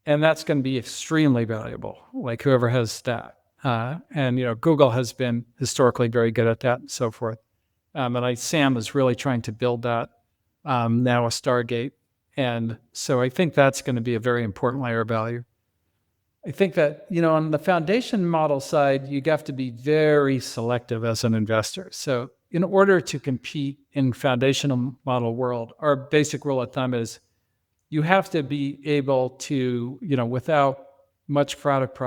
and that's going to be extremely valuable. Like whoever has that. And Google has been historically very good at that and so forth. And Sam is really trying to build that now with Stargate. And so I think that's going to be a very important layer of value. I think that, on the foundation model side, you have to be very selective as an investor. So in order to compete in foundational model world, our basic rule of thumb is you have to be able to, without much product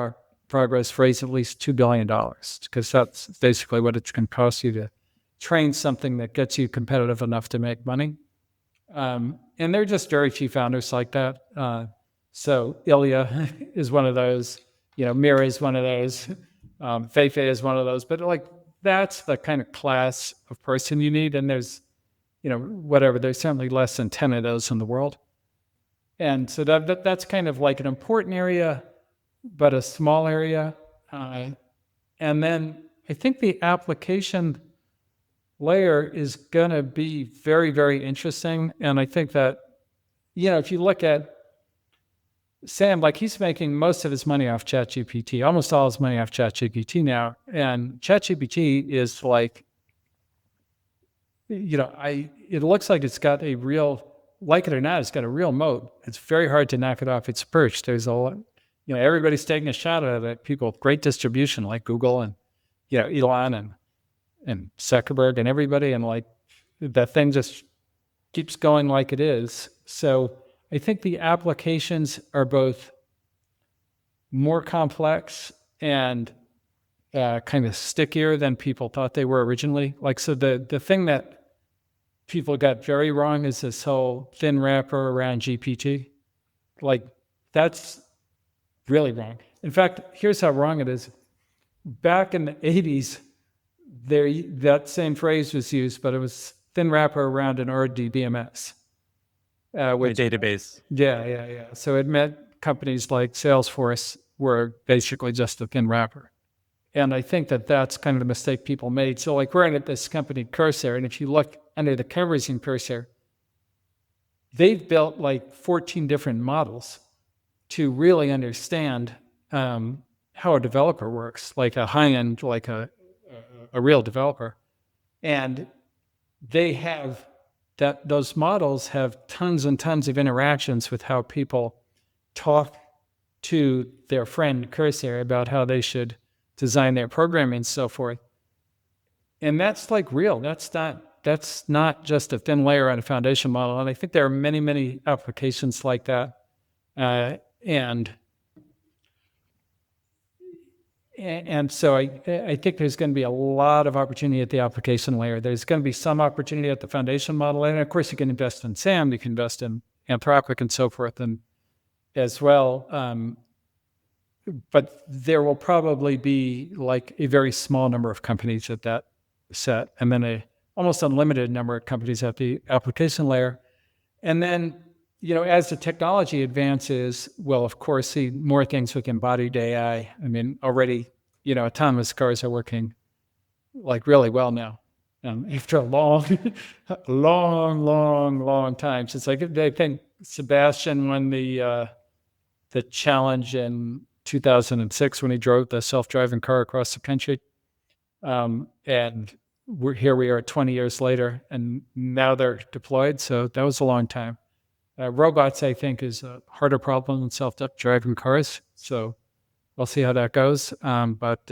progress, raise at least $2 billion, because that's basically what it can cost you to train something that gets you competitive enough to make money. And there are just very few founders like that. So Ilya is one of those, Mira is one of those, Feifei is one of those, but like that's the kind of class of person you need. And there's, there's certainly less than 10 of those in the world. And so that's kind of like an important area, but a small area. And then I think the application layer is going to be very, very interesting. And I think that, if you look at Sam, like he's making most of his money off ChatGPT, almost all his money off ChatGPT now. And ChatGPT is like, it looks like it's got a real, like it or not, it's got a real moat. It's very hard to knock it off its perch. There's a lot, everybody's taking a shot at it. People with great distribution like Google and, Elon and Zuckerberg and everybody. And like that thing just keeps going like it is. So I think the applications are both more complex and kind of stickier than people thought they were originally. Like, so the thing that people got very wrong is this whole thin wrapper around GPT. Like, that's really wrong. In fact, here's how wrong it is. Back in the 80s, that same phrase was used, but it was thin wrapper around an RDBMS. Which, a database. Yeah. So it meant companies like Salesforce were basically just a thin wrapper. And I think that that's kind of the mistake people made. So like we're at this company Cursor, and if you look under the covers in Cursor, they've built like 14 different models to really understand how a developer works, like a high-end, like a real developer. And they have those models have tons and tons of interactions with how people talk to their friend Cursor about how they should design their programming and so forth. And that's like real. That's not just a thin layer on a foundation model. And I think there are many, many applications like that. And so I think there's going to be a lot of opportunity at the application layer. There's going to be some opportunity at the foundation model. And of course, you can invest in SAM, you can invest in Anthropic and so forth and as well. But there will probably be like a very small number of companies at that set, and then a almost unlimited number of companies at the application layer. And then, as the technology advances, we'll of course see more things with embodied AI. I mean, already, autonomous cars are working like really well now. After a long time. Since I think Sebastian won the challenge in 2006 when he drove the self-driving car across the country. And here we are 20 years later, and now they're deployed. So that was a long time. Robots, I think, is a harder problem than self-driving cars. So we'll see how that goes. But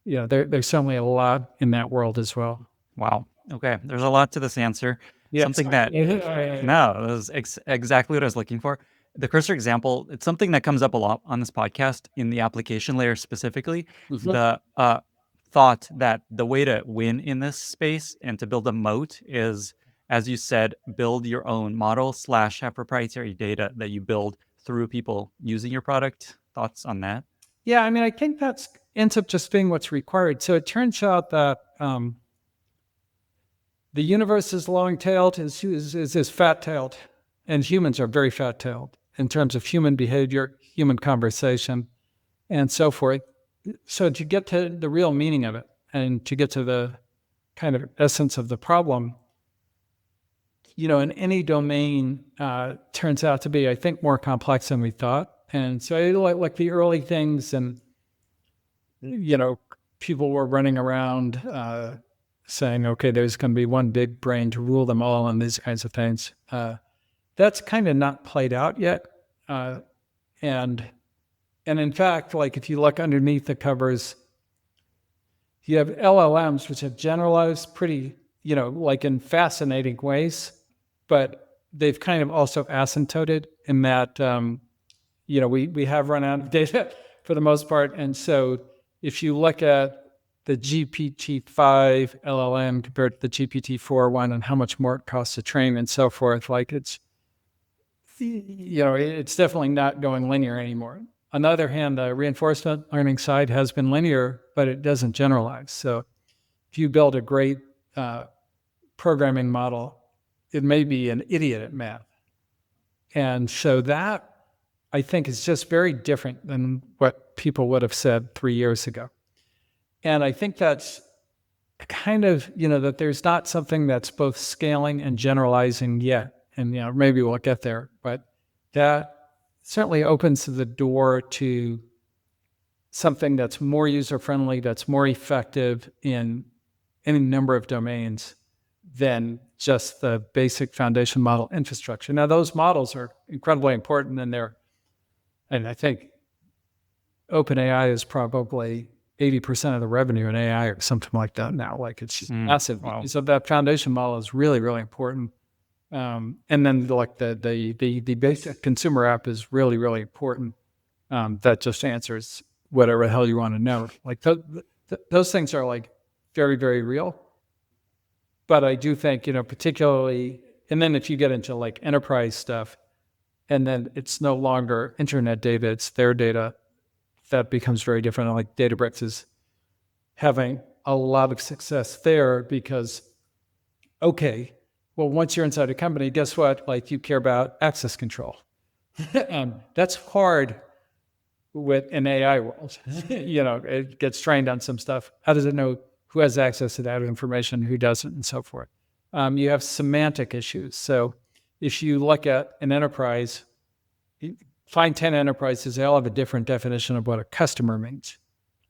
there's certainly a lot in that world as well. Wow. Okay. There's a lot to this answer. Yeah, something that, no, that was exactly what I was looking for. The Cursor example, it's something that comes up a lot on this podcast in the application layer specifically. Mm-hmm. The thought that the way to win in this space and to build a moat is, as you said, build your own model / have proprietary data that you build through people using your product. Thoughts on that? Yeah, I mean, I think that ends up just being what's required. So it turns out that the universe is long-tailed, is fat-tailed, and humans are very fat-tailed in terms of human behavior, human conversation, and so forth. So to get to the real meaning of it and to get to the kind of essence of the problem, in any domain turns out to be, I think, more complex than we thought. And so like the early things and, people were running around saying, okay, there's going to be one big brain to rule them all and these kinds of things. That's kind of not played out yet. And in fact, like if you look underneath the covers, you have LLMs, which have generalized pretty, like in fascinating ways, but they've kind of also asymptoted in that, we have run out of data for the most part. And so if you look at the GPT-5 LLM compared to the GPT-4 one and how much more it costs to train and so forth, like it's definitely not going linear anymore. On the other hand, the reinforcement learning side has been linear, but it doesn't generalize. So if you build a great programming model, it may be an idiot at math. And so that, I think, is just very different than what people would have said 3 years ago. And I think that's kind of, that there's not something that's both scaling and generalizing yet. And, maybe we'll get there. But that certainly opens the door to something that's more user-friendly, that's more effective in any number of domains than just the basic foundation model infrastructure. Now, those models are incredibly important, and I think OpenAI is probably 80% of the revenue in AI or something like that now. Like, it's just massive. Wow. So that foundation model is really, really important. And then like the basic consumer app is really, really important. That just answers whatever the hell you want to know. Like those things are like very, very real. But I do think, particularly, and then if you get into like enterprise stuff, and then it's no longer internet data, it's their data, that becomes very different. Like Databricks is having a lot of success there because, okay, well, once you're inside a company, guess what? Like, you care about access control. That's hard with an AI world. It gets trained on some stuff. How does it know who has access to that information, who doesn't, and so forth? You have semantic issues. So if you look at an enterprise, find 10 enterprises, they all have a different definition of what a customer means.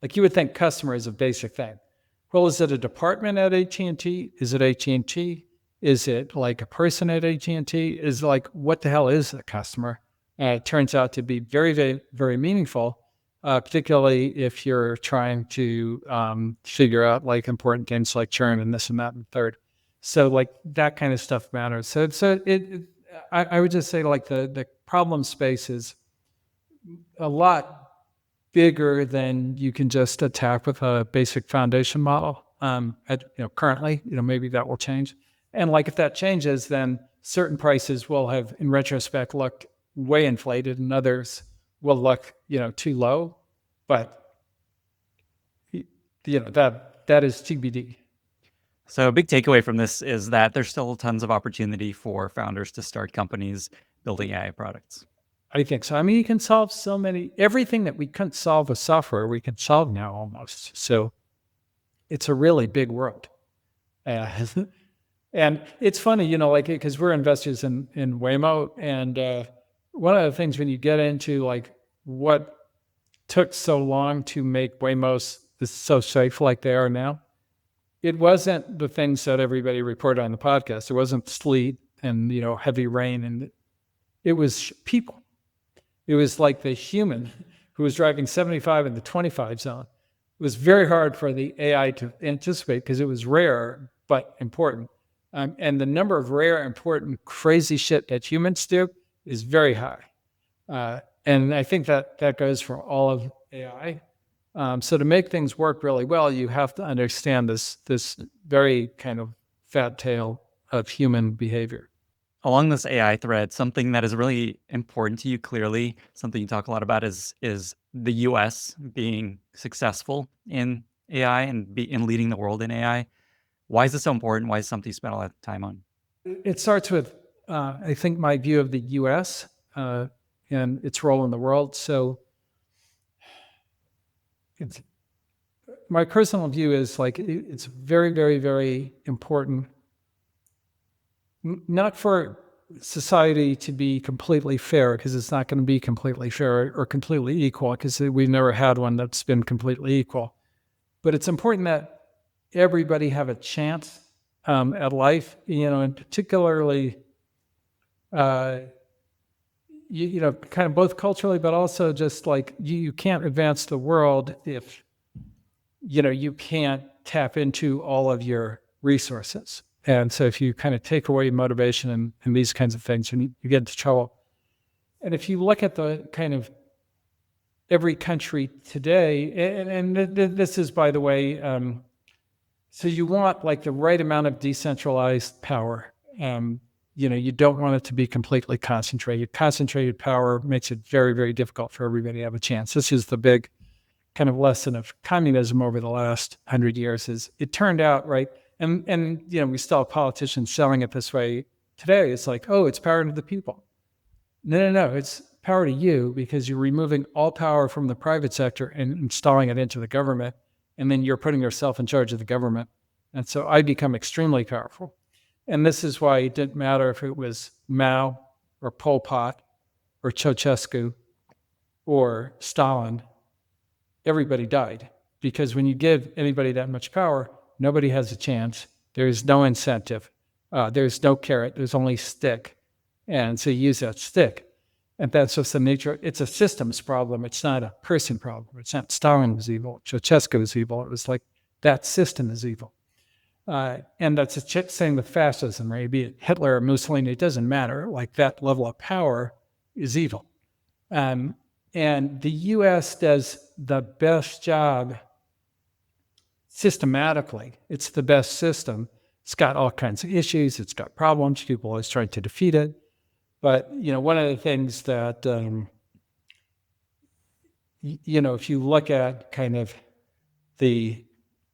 Like, you would think customer is a basic thing. Well, is it a department at AT&T? Is it AT&T? Is it like a person at AT&T? Is like, what the hell is a customer? It turns out to be very, very, very meaningful, particularly if you're trying to figure out like important things like churn and this and that and third. So like that kind of stuff matters. So I would just say like the problem space is a lot bigger than you can just attack with a basic foundation model. Currently, maybe that will change. And like if that changes, then certain prices will have, in retrospect, looked way inflated, and others will look, too low. But that is TBD. So a big takeaway from this is that there's still tons of opportunity for founders to start companies building AI products. I think so. I mean, you can solve everything that we couldn't solve with software, we can solve now almost. So it's a really big world. And it's funny, because we're investors in Waymo. And one of the things when you get into like what took so long to make Waymos so safe like they are now, it wasn't the things that everybody reported on the podcast. It wasn't sleet and, heavy rain. And it was people. It was like the human who was driving 75 in the 25 zone. It was very hard for the AI to anticipate because it was rare but important. And the number of rare, important, crazy shit that humans do is very high. And I think that goes for all of AI. So to make things work really well, you have to understand this very kind of fat tail of human behavior. Along this AI thread, something that is really important to you, clearly, something you talk a lot about is the US being successful in AI and in leading the world in AI. Why is this so important? Why is something you spend a lot of time on? It starts with, I think, my view of the US and its role in the world. So my personal view is like it's very, very, very important, not for society to be completely fair, because it's not going to be completely fair or completely equal, because we've never had one that's been completely equal. But it's important that everybody have a chance at life, and particularly, kind of both culturally, but also just like you can't advance the world if, you can't tap into all of your resources. And so if you kind of take away motivation and these kinds of things, you get into trouble. And if you look at the kind of every country today, and this is, by the way, so you want like the right amount of decentralized power. You don't want it to be completely concentrated. Concentrated power makes it very, very difficult for everybody to have a chance. This is the big kind of lesson of communism over the last 100 years is it turned out, right? And we still have politicians selling it this way today. It's like, oh, it's power to the people. No, it's power to you, because you're removing all power from the private sector and installing it into the government. And then you're putting yourself in charge of the government. And so I become extremely powerful. And this is why it didn't matter if it was Mao or Pol Pot or Ceausescu or Stalin, everybody died. Because when you give anybody that much power, nobody has a chance. There is no incentive. There's no carrot. There's only stick. And so you use that stick. And that's just the nature. It's a systems problem. It's not a person problem. It's not Stalin was evil. Ceausescu was evil. It was like that system is evil. And that's a same with fascism, right? Be it Hitler or Mussolini, it doesn't matter. Like that level of power is evil. And the U.S. does the best job systematically. It's the best system. It's got all kinds of issues. It's got problems. People always trying to defeat it. But, one of the things that, if you look at kind of the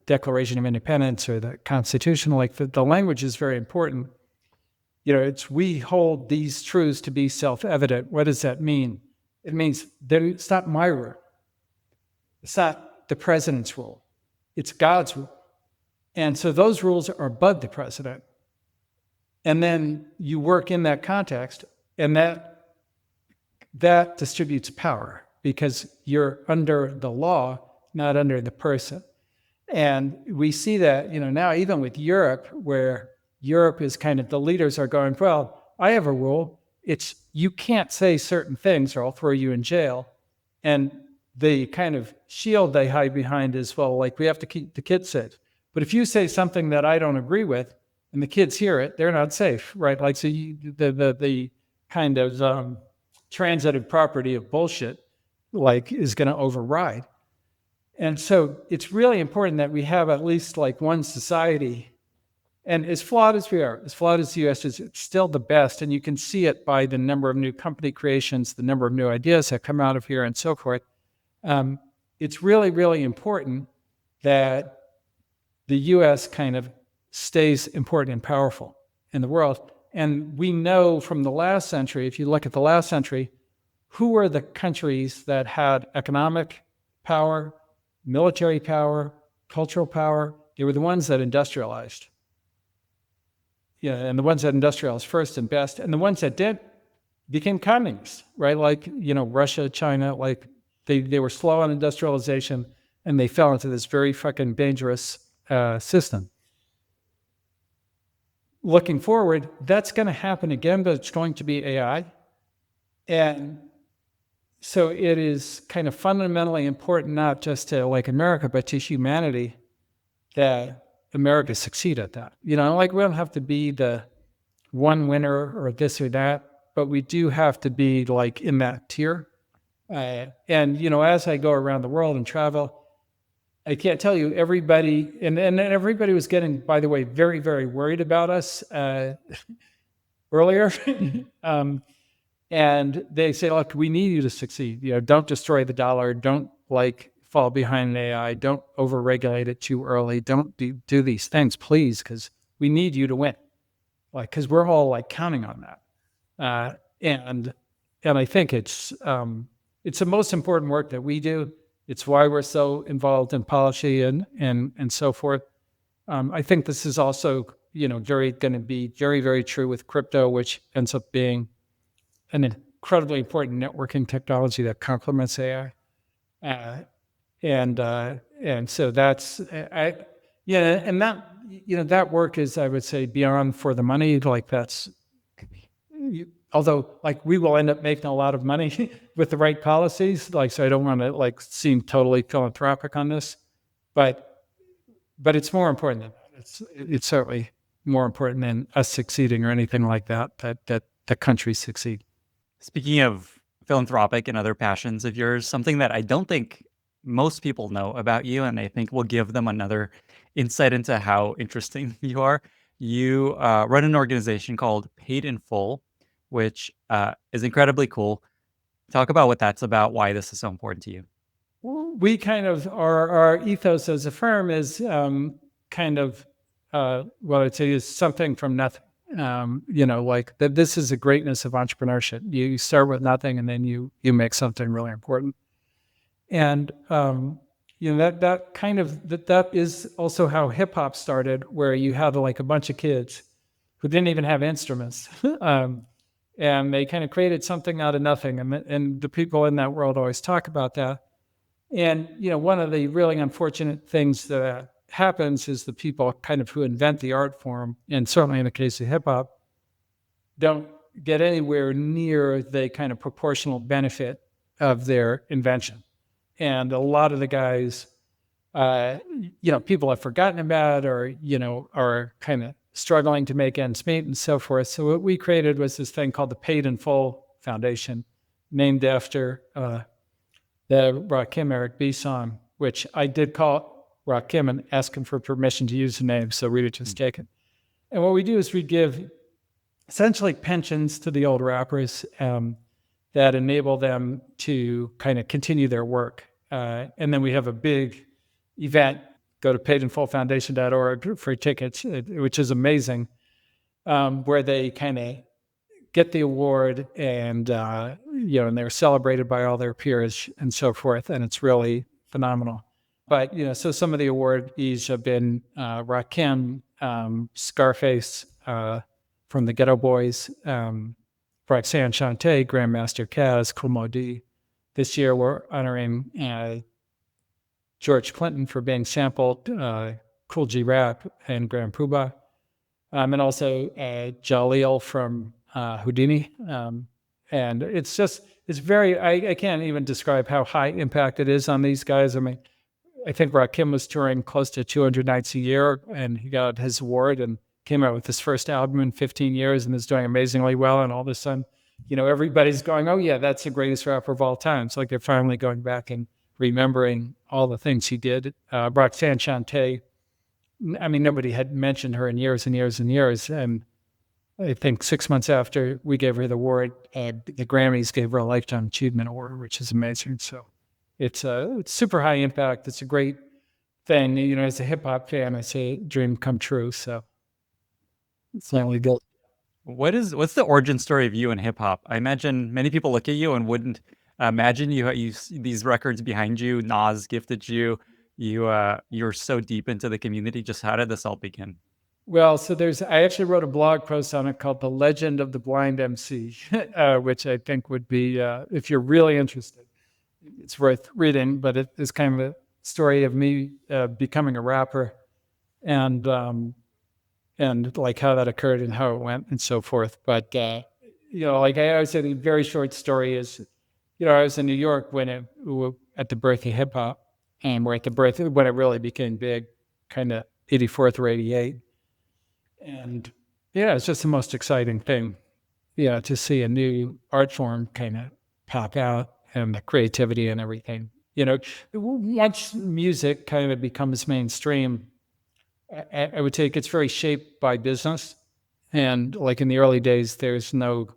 Declaration of Independence or the Constitution, like the language is very important. It's we hold these truths to be self-evident. What does that mean? It means that it's not my rule. It's not the president's rule. It's God's rule. And so those rules are above the president. And then you work in that context, and that distributes power because you're under the law, not under the person. And we see that, now even with Europe, where Europe is kind of the leaders are going, well, I have a rule. It's you can't say certain things or I'll throw you in jail. And the kind of shield they hide behind is, well, like we have to keep the kids safe. But if you say something that I don't agree with and the kids hear it, they're not safe, right? Like, so the kind of transitive property of bullshit, like, is going to override. And so it's really important that we have at least like one society. And as flawed as we are, as flawed as the U.S. is, it's still the best. And you can see it by the number of new company creations, the number of new ideas that come out of here and so forth. It's really, really important that the U.S. kind of stays important and powerful in the world. And we know from the last century, if you look at the last century, who were the countries that had economic power, military power, cultural power? They were the ones that industrialized. And the ones that industrialized first and best, and the ones that did became communists, right? Like, Russia, China, like they were slow on industrialization and they fell into this very fucking dangerous system. Looking forward, that's going to happen again, but it's going to be AI. And so it is kind of fundamentally important, not just to like America, but to humanity, that America succeed at that. Like we don't have to be the one winner or this or that, but we do have to be like in that tier. And, as I go around the world and travel, I can't tell you everybody, and everybody was getting, by the way, very, very worried about us earlier. And they say, look, we need you to succeed. Don't destroy the dollar. Don't fall behind AI. Don't overregulate it too early. Don't do these things, please, because we need you to win. Because we're all counting on that. And I think it's the most important work that we do. It's why we're so involved in policy and so forth. I think this is also, going to be very, very true with crypto, which ends up being an incredibly important networking technology that complements AI. And so that's, and that, that work is, I would say, beyond for the money. Although we will end up making a lot of money with the right policies. So I don't want to seem totally philanthropic on this, but it's more important than that. It's certainly more important than us succeeding or anything like that, that the countries succeed. Speaking of philanthropic and other passions of yours, something that I don't think most people know about you, and I think will give them another insight into how interesting you are. You run an organization called Paid in Full, which is incredibly cool. Talk about what that's about, why this is so important to you. We kind of, our ethos as a firm is what I'd say is something from nothing. That this is the greatness of entrepreneurship. You start with nothing and then you make something really important. And, that is also how hip hop started, where you had a bunch of kids who didn't even have instruments. And they kind of created something out of nothing. And the people in that world always talk about that. And, one of the really unfortunate things that happens is the people kind of who invent the art form, and certainly in the case of hip hop, don't get anywhere near the kind of proportional benefit of their invention. And a lot of the guys, people have forgotten about, or, are kind of struggling to make ends meet and so forth. So what we created was this thing called the Paid in Full Foundation, named after the Rakim Eric B song, which I did call Rakim and ask him for permission to use the name, so we'd just take it. And what we do is we give essentially pensions to the old rappers that enable them to kind of continue their work. And then we have a big event. Go to paidinfullfoundation.org for tickets, which is amazing, where they kind of get the award and, and they're celebrated by all their peers and so forth. And it's really phenomenal. But, so some of the awardees have been Rakim, Scarface from the Ghetto Boys, Roxanne Shante, Grandmaster Caz, Kool Moe Dee. This year we're honoring George Clinton for being sampled, Cool G Rap and Grand Poobah, and also Jaleel from Houdini. And it's very, I can't even describe how high impact it is on these guys. I mean, I think Rakim was touring close to 200 nights a year, and he got his award and came out with his first album in 15 years and is doing amazingly well. And all of a sudden, everybody's going, oh yeah, that's the greatest rapper of all time. It's like they're finally going back and remembering all the things he did. Roxanne Shante, I mean, nobody had mentioned her in years and years and years. And I think 6 months after we gave her the award, the Grammys gave her a Lifetime Achievement Award, which is amazing. So it's super high impact. It's a great thing. As a hip hop fan, I say dream come true. So it's not only built. What's the origin story of you in hip hop? I imagine many people look at you and wouldn't imagine you see these records behind you. Nas gifted you. You're so deep into the community. Just how did this all begin? Well, so I actually wrote a blog post on it called The Legend of the Blind MC, which I think would be, if you're really interested, it's worth reading, but it is kind of a story of me becoming a rapper and like how that occurred and how it went and so forth. But, like I always say, the very short story is, I was in New York at the birth of hip hop, and we're at the birth when it really became big, kind of 84th or 88. And yeah, it's just the most exciting thing, to see a new art form kind of pop out and the creativity and everything. Once music kind of becomes mainstream, I would say it gets very shaped by business. And like in the early days, there's no,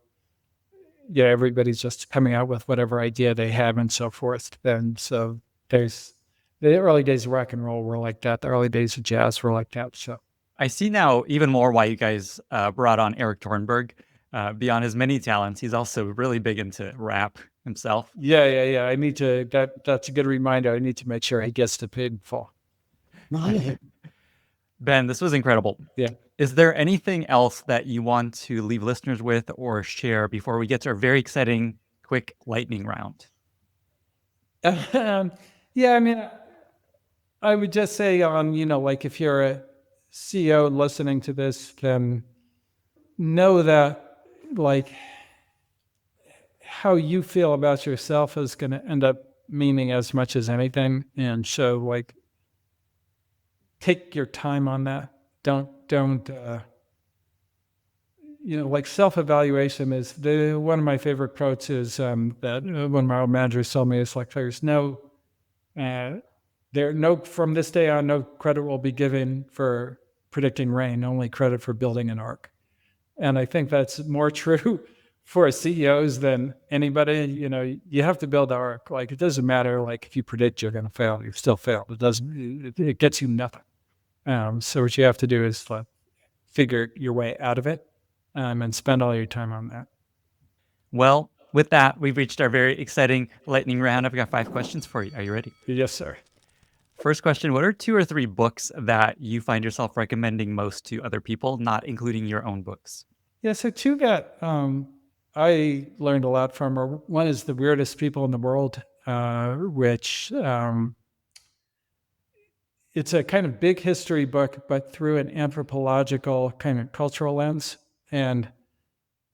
everybody's just coming out with whatever idea they have and so forth. And so the early days of rock and roll were like that. The early days of jazz were like that. So I see now even more why you guys brought on Eric Thornburg. Beyond his many talents, he's also really big into rap himself. Yeah. I need to, that's a good reminder. I need to make sure he gets to Paid in Full. Ben, this was incredible. Yeah. Is there anything else that you want to leave listeners with or share before we get to our very exciting, quick lightning round? Yeah, I mean, I would just say like if you're a CEO listening to this, then know that like how you feel about yourself is going to end up meaning as much as anything. And so like take your time on that. Don't like self-evaluation is one of my favorite quotes is that one of my old managers told me, it's like from this day on, no credit will be given for predicting rain, only credit for building an ark. And I think that's more true for CEOs than anybody. You have to build the ark. Like, it doesn't matter, like, if you predict you're going to fail, you still fail. It gets you nothing. So what you have to do is figure your way out of it and spend all your time on that. Well, with that, we've reached our very exciting lightning round. I've got 5 questions for you. Are you ready? Yes, sir. First question, what are 2 or 3 books that you find yourself recommending most to other people, not including your own books? Yeah, so 2 that I learned a lot from her. One is The Weirdest People in the World, which it's a kind of big history book, but through an anthropological kind of cultural lens. And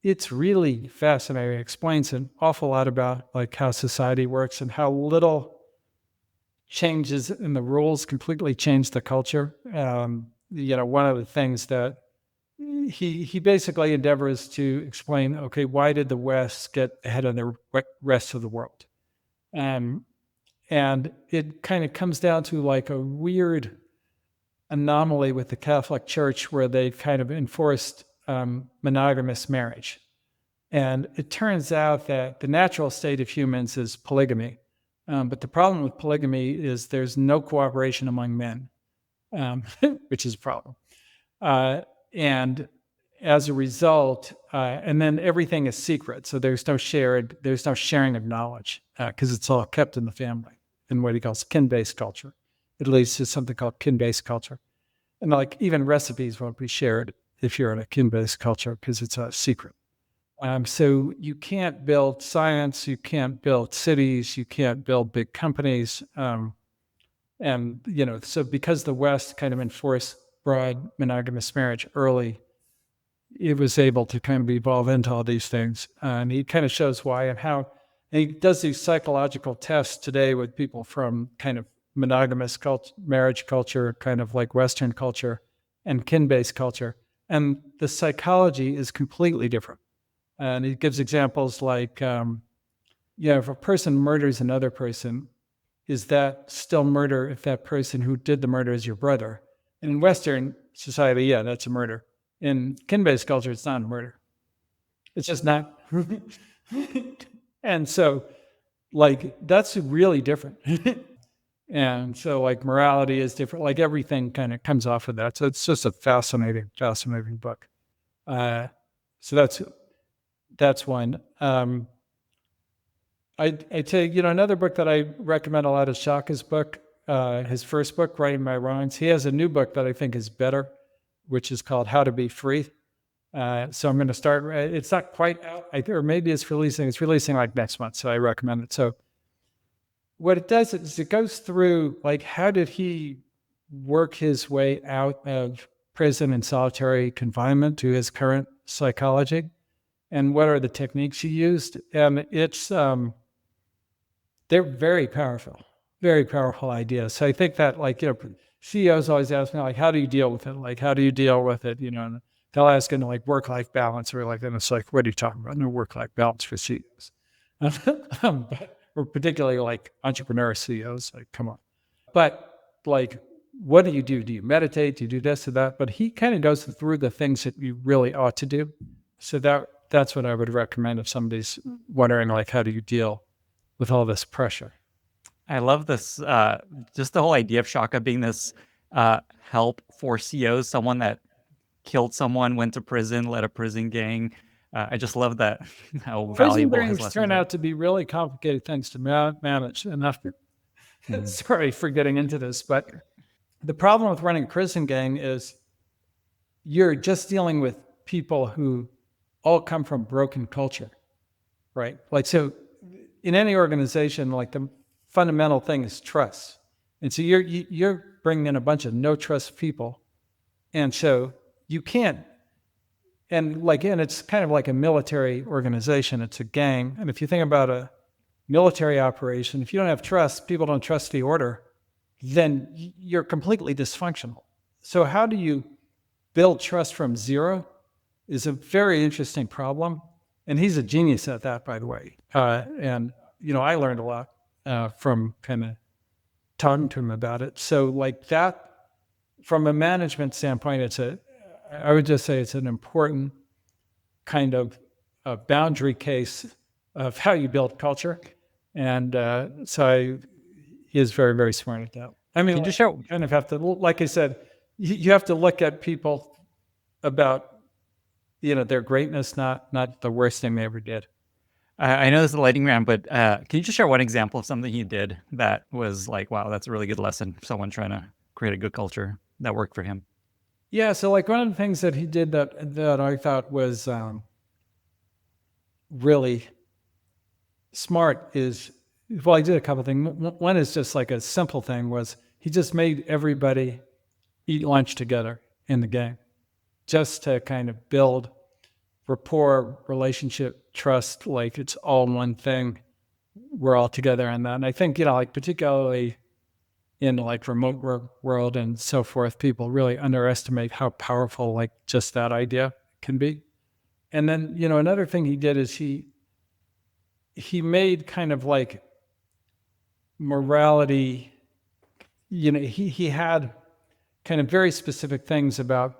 it's really fascinating. It explains an awful lot about like how society works and how little changes in the rules completely change the culture. One of the things that he basically endeavors to explain, okay, why did the West get ahead of the rest of the world? And it kind of comes down to like a weird anomaly with the Catholic Church where they've kind of enforced monogamous marriage. And it turns out that the natural state of humans is polygamy. But the problem with polygamy is there's no cooperation among men, which is a problem. And as a result, and then everything is secret. So there's no sharing of knowledge because it's all kept in the family in what he calls kin-based culture. It leads to something called kin-based culture. And like even recipes won't be shared if you're in a kin-based culture because it's a secret. So you can't build science, you can't build cities, you can't build big companies. So because the West kind of enforced broad monogamous marriage early, it was able to kind of evolve into all these things. And he kind of shows why and how. And he does these psychological tests today with people from kind of monogamous marriage culture, kind of like Western culture, and kin-based culture. And the psychology is completely different. And he gives examples like, if a person murders another person, is that still murder if that person who did the murder is your brother? And in Western society, yeah, that's a murder. In kin-based culture, it's not a murder. It's just not. And so, like, that's really different. And so, like, morality is different. Like, everything kind of comes off of that. So it's just a fascinating book. So that's one. I'd say, another book that I recommend a lot is Shaka's book, his first book, Writing My Wrongs. He has a new book that I think is better, which is called How to Be Free. So I'm going to start, it's not quite out, or maybe it's releasing like next month, so I recommend it. So what it does is it goes through, like, how did he work his way out of prison and solitary confinement to his current psychology? And what are the techniques he used? And it's, they're very powerful ideas. So I think that, like, CEOs always ask me, like, how do you deal with it? Like, how do you deal with it? And they'll ask in like work-life balance, or like, and it's like, what are you talking about? No work-life balance for CEOs. Or particularly like entrepreneur CEOs, like, come on. But like, what do you do? Do you meditate? Do you do this or that? But he kind of goes through the things that you really ought to do. So that's what I would recommend if somebody's wondering, like, how do you deal with all this pressure? I love this, just the whole idea of Shaka being this help for CEOs, someone that killed someone, went to prison, led a prison gang. I just love that, how valuable his lessons turn are. out to be really complicated things to manage. Sorry for getting into this, but the problem with running a prison gang is you're just dealing with people who all come from broken culture, right? Like, so in any organization, like, the fundamental thing is trust. And so you're bringing in a bunch of no trust people. And so you can't, and it's kind of like a military organization. It's a gang. And if you think about a military operation, if you don't have trust, people don't trust the order, then you're completely dysfunctional. So how do you build trust from zero is a very interesting problem. And he's a genius at that, by the way. And I learned a lot from kind of talking to him about it. So, like, that, from a management standpoint, I would just say it's an important kind of a boundary case of how you build culture. And so he is very, very smart at that. I mean, you kind of have to, like I said, you have to look at people about, their greatness, not the worst thing they ever did. I know this is a lightning round, but can you just share one example of something he did that was like, wow, that's a really good lesson for someone trying to create a good culture that worked for him? Yeah, so like one of the things that he did that I thought was really smart is, well, he did a couple things. One is just like a simple thing was he just made everybody eat lunch together in the gang just to kind of build rapport, relationship, trust, like it's all one thing. We're all together on that. And I think, like particularly in like remote world and so forth, people really underestimate how powerful like just that idea can be. And then, another thing he did is he made kind of like morality, he had kind of very specific things about,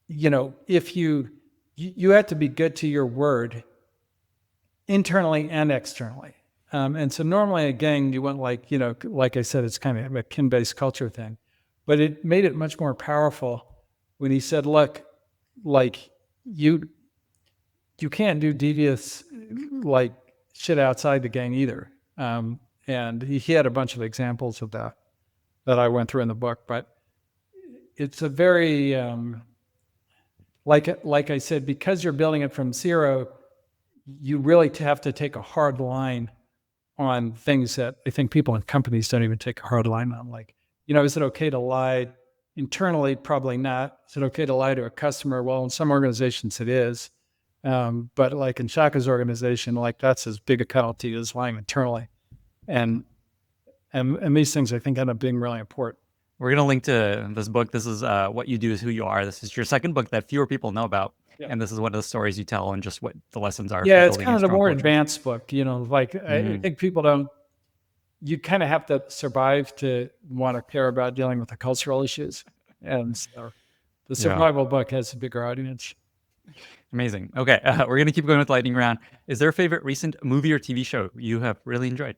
if you had to be good to your word internally and externally. And so normally a gang, you want like, like I said, it's kind of a kin-based culture thing, but it made it much more powerful when he said, look, like you can't do devious like shit outside the gang either. And he had a bunch of examples of that I went through in the book, but it's a very, like I said, because you're building it from zero, you really have to take a hard line on things that I think people in companies don't even take a hard line on. Like, is it okay to lie internally? Probably not. Is it okay to lie to a customer? Well, in some organizations it is. But like in Shaka's organization, like that's as big a penalty as lying internally. And these things I think end up being really important. We're going to link to this book. This is What You Do Is Who You Are. This is your second book that fewer people know about. Yeah. And this is one of the stories you tell and just what the lessons are. Yeah, it's kind of the more advanced book. I think people don't, you kind of have to survive to want to care about dealing with the cultural issues. And so the survival book has a bigger audience. Amazing. Okay, we're going to keep going with lightning round. Is there a favorite recent movie or TV show you have really enjoyed?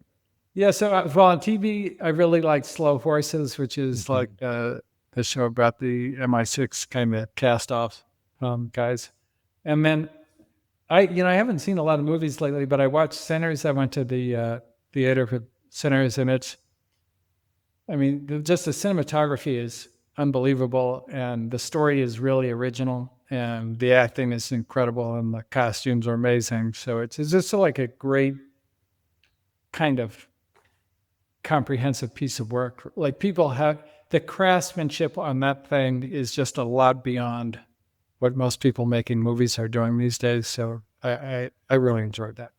Yeah, so on TV, I really like Slow Horses, which is like a show about the MI6 kind of cast-off guys. And then I haven't seen a lot of movies lately, but I watched Sinners. I went to the theater for Sinners, and just the cinematography is unbelievable, and the story is really original, and the acting is incredible, and the costumes are amazing. So it's just like a great kind of comprehensive piece of work. Like people have the craftsmanship on that thing is just a lot beyond what most people making movies are doing these days. So I really enjoyed that.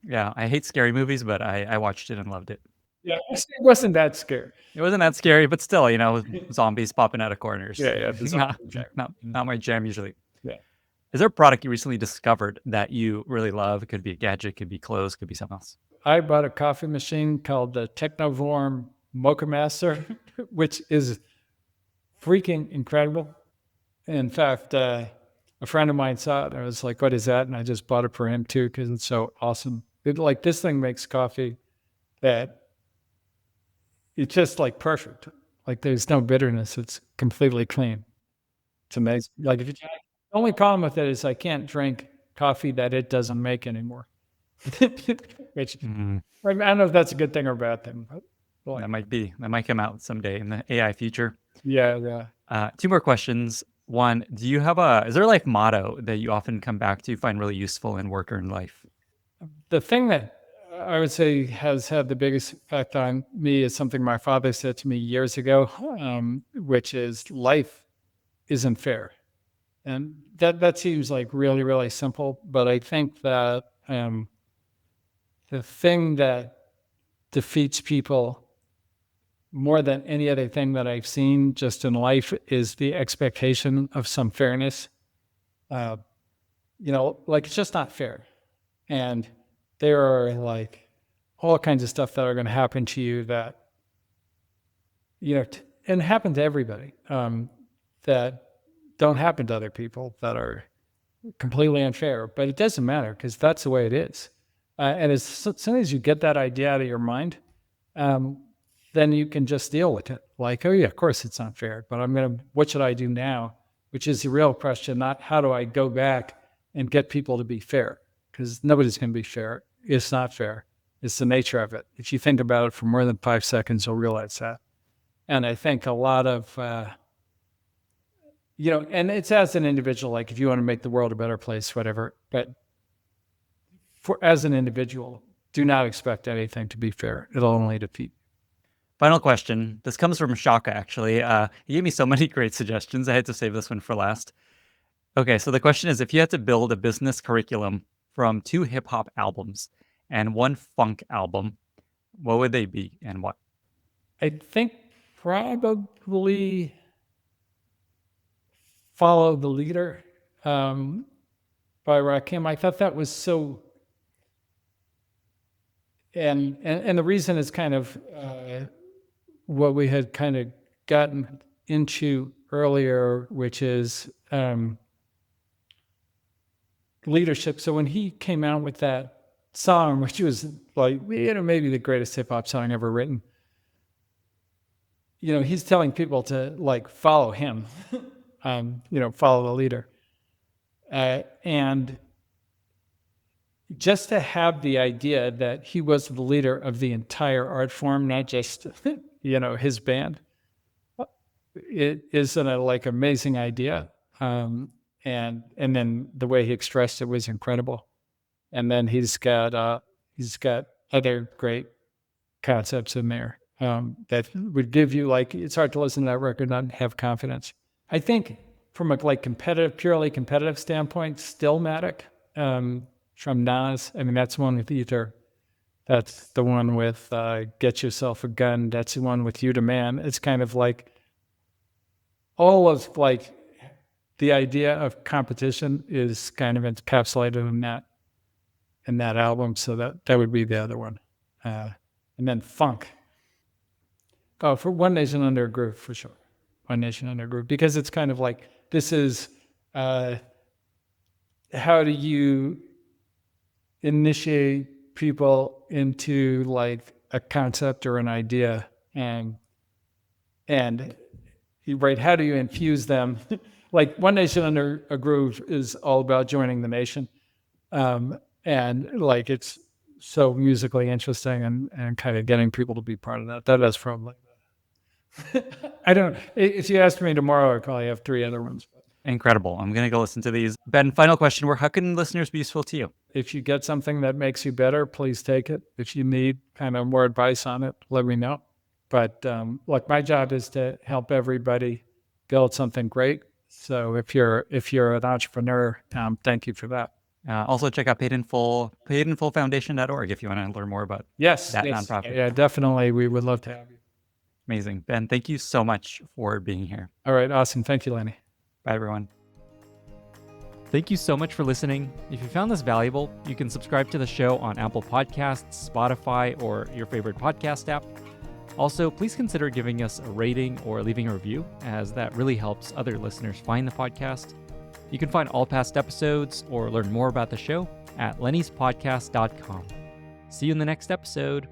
Yeah, I hate scary movies, but I watched it and loved it. Yeah, it wasn't that scary. It wasn't that scary, but still, zombies popping out of corners. Yeah. Not my jam usually. Yeah. Is there a product you recently discovered that you really love? It could be a gadget, could be clothes, could be something else. I bought a coffee machine called the Technovorm Mocha Master, which is freaking incredible. In fact, a friend of mine saw it. I was like, what is that? And I just bought it for him too, because it's so awesome. This thing makes coffee that it's just like perfect. Like there's no bitterness. It's completely clean. It's amazing. Like the only problem with it is I can't drink coffee that it doesn't make anymore. Which I don't know if that's a good thing or a bad thing. But that might come out someday in the AI future. Yeah. 2 more questions. One, is there a life motto that you often come back to, find really useful in work or in life? The thing that I would say has had the biggest effect on me is something my father said to me years ago, which is life isn't fair. And that seems like really, really simple, but I think that the thing that defeats people more than any other thing that I've seen just in life is the expectation of some fairness. Like it's just not fair. And there are like all kinds of stuff that are going to happen to you that, and happen to everybody, that don't happen to other people, that are completely unfair. But it doesn't matter because that's the way it is. And as soon as you get that idea out of your mind, then you can just deal with it. Like, oh yeah, of course it's not fair, but what should I do now? Which is the real question, not how do I go back and get people to be fair? Because nobody's going to be fair. It's not fair. It's the nature of it. If you think about it for more than 5 seconds, you'll realize that. And I think a lot of, and it's as an individual, like if you want to make the world a better place, whatever, but as an individual, do not expect anything to be fair. It'll only defeat. Final question. This comes from Shaka, actually. He gave me so many great suggestions. I had to save this one for last. Okay, so the question is, if you had to build a business curriculum from 2 hip-hop albums and 1 funk album, what would they be and what? I think probably Follow the Leader by Rakim. I thought that was so... And the reason is kind of what we had kind of gotten into earlier, which is leadership. So when he came out with that song, which was like, maybe the greatest hip hop song ever written, he's telling people to like follow him, follow the leader. And just to have the idea that he was the leader of the entire art form, not just, his band, it is an amazing idea. And then the way he expressed it was incredible. And then he's got other great concepts in there that would give you it's hard to listen to that record and not have confidence. I think from a purely competitive standpoint, Stillmatic from Nas. I mean, that's one with Ether. That's the one with Get Yourself a Gun. That's the one with You to Man. It's kind of like all of the idea of competition is kind of encapsulated in that album. So that would be the other one. And then funk. Oh, for One Nation Under a Groove, for sure. One Nation Under a Groove. Because it's kind of this is how do you initiate people into a concept or an idea, and how do you infuse them? One Nation Under a Groove is all about joining the nation, and it's so musically interesting and kind of getting people to be part of that. That is probably I don't. If you asked me tomorrow, I'd probably have 3 other ones. Incredible. I'm going to go listen to these. Ben, final question. How can listeners be useful to you? If you get something that makes you better, please take it. If you need kind of more advice on it, let me know. But my job is to help everybody build something great. So if you're an entrepreneur, thank you for that. Also check out paidinfullfoundation.org if you want to learn more about that nonprofit. Yeah, definitely. We would love to have you. Amazing. Ben, thank you so much for being here. All right. Awesome. Thank you, Lenny. Bye, everyone. Thank you so much for listening. If you found this valuable, you can subscribe to the show on Apple Podcasts, Spotify, or your favorite podcast app. Also, please consider giving us a rating or leaving a review, as that really helps other listeners find the podcast. You can find all past episodes or learn more about the show at lennyspodcast.com. See you in the next episode.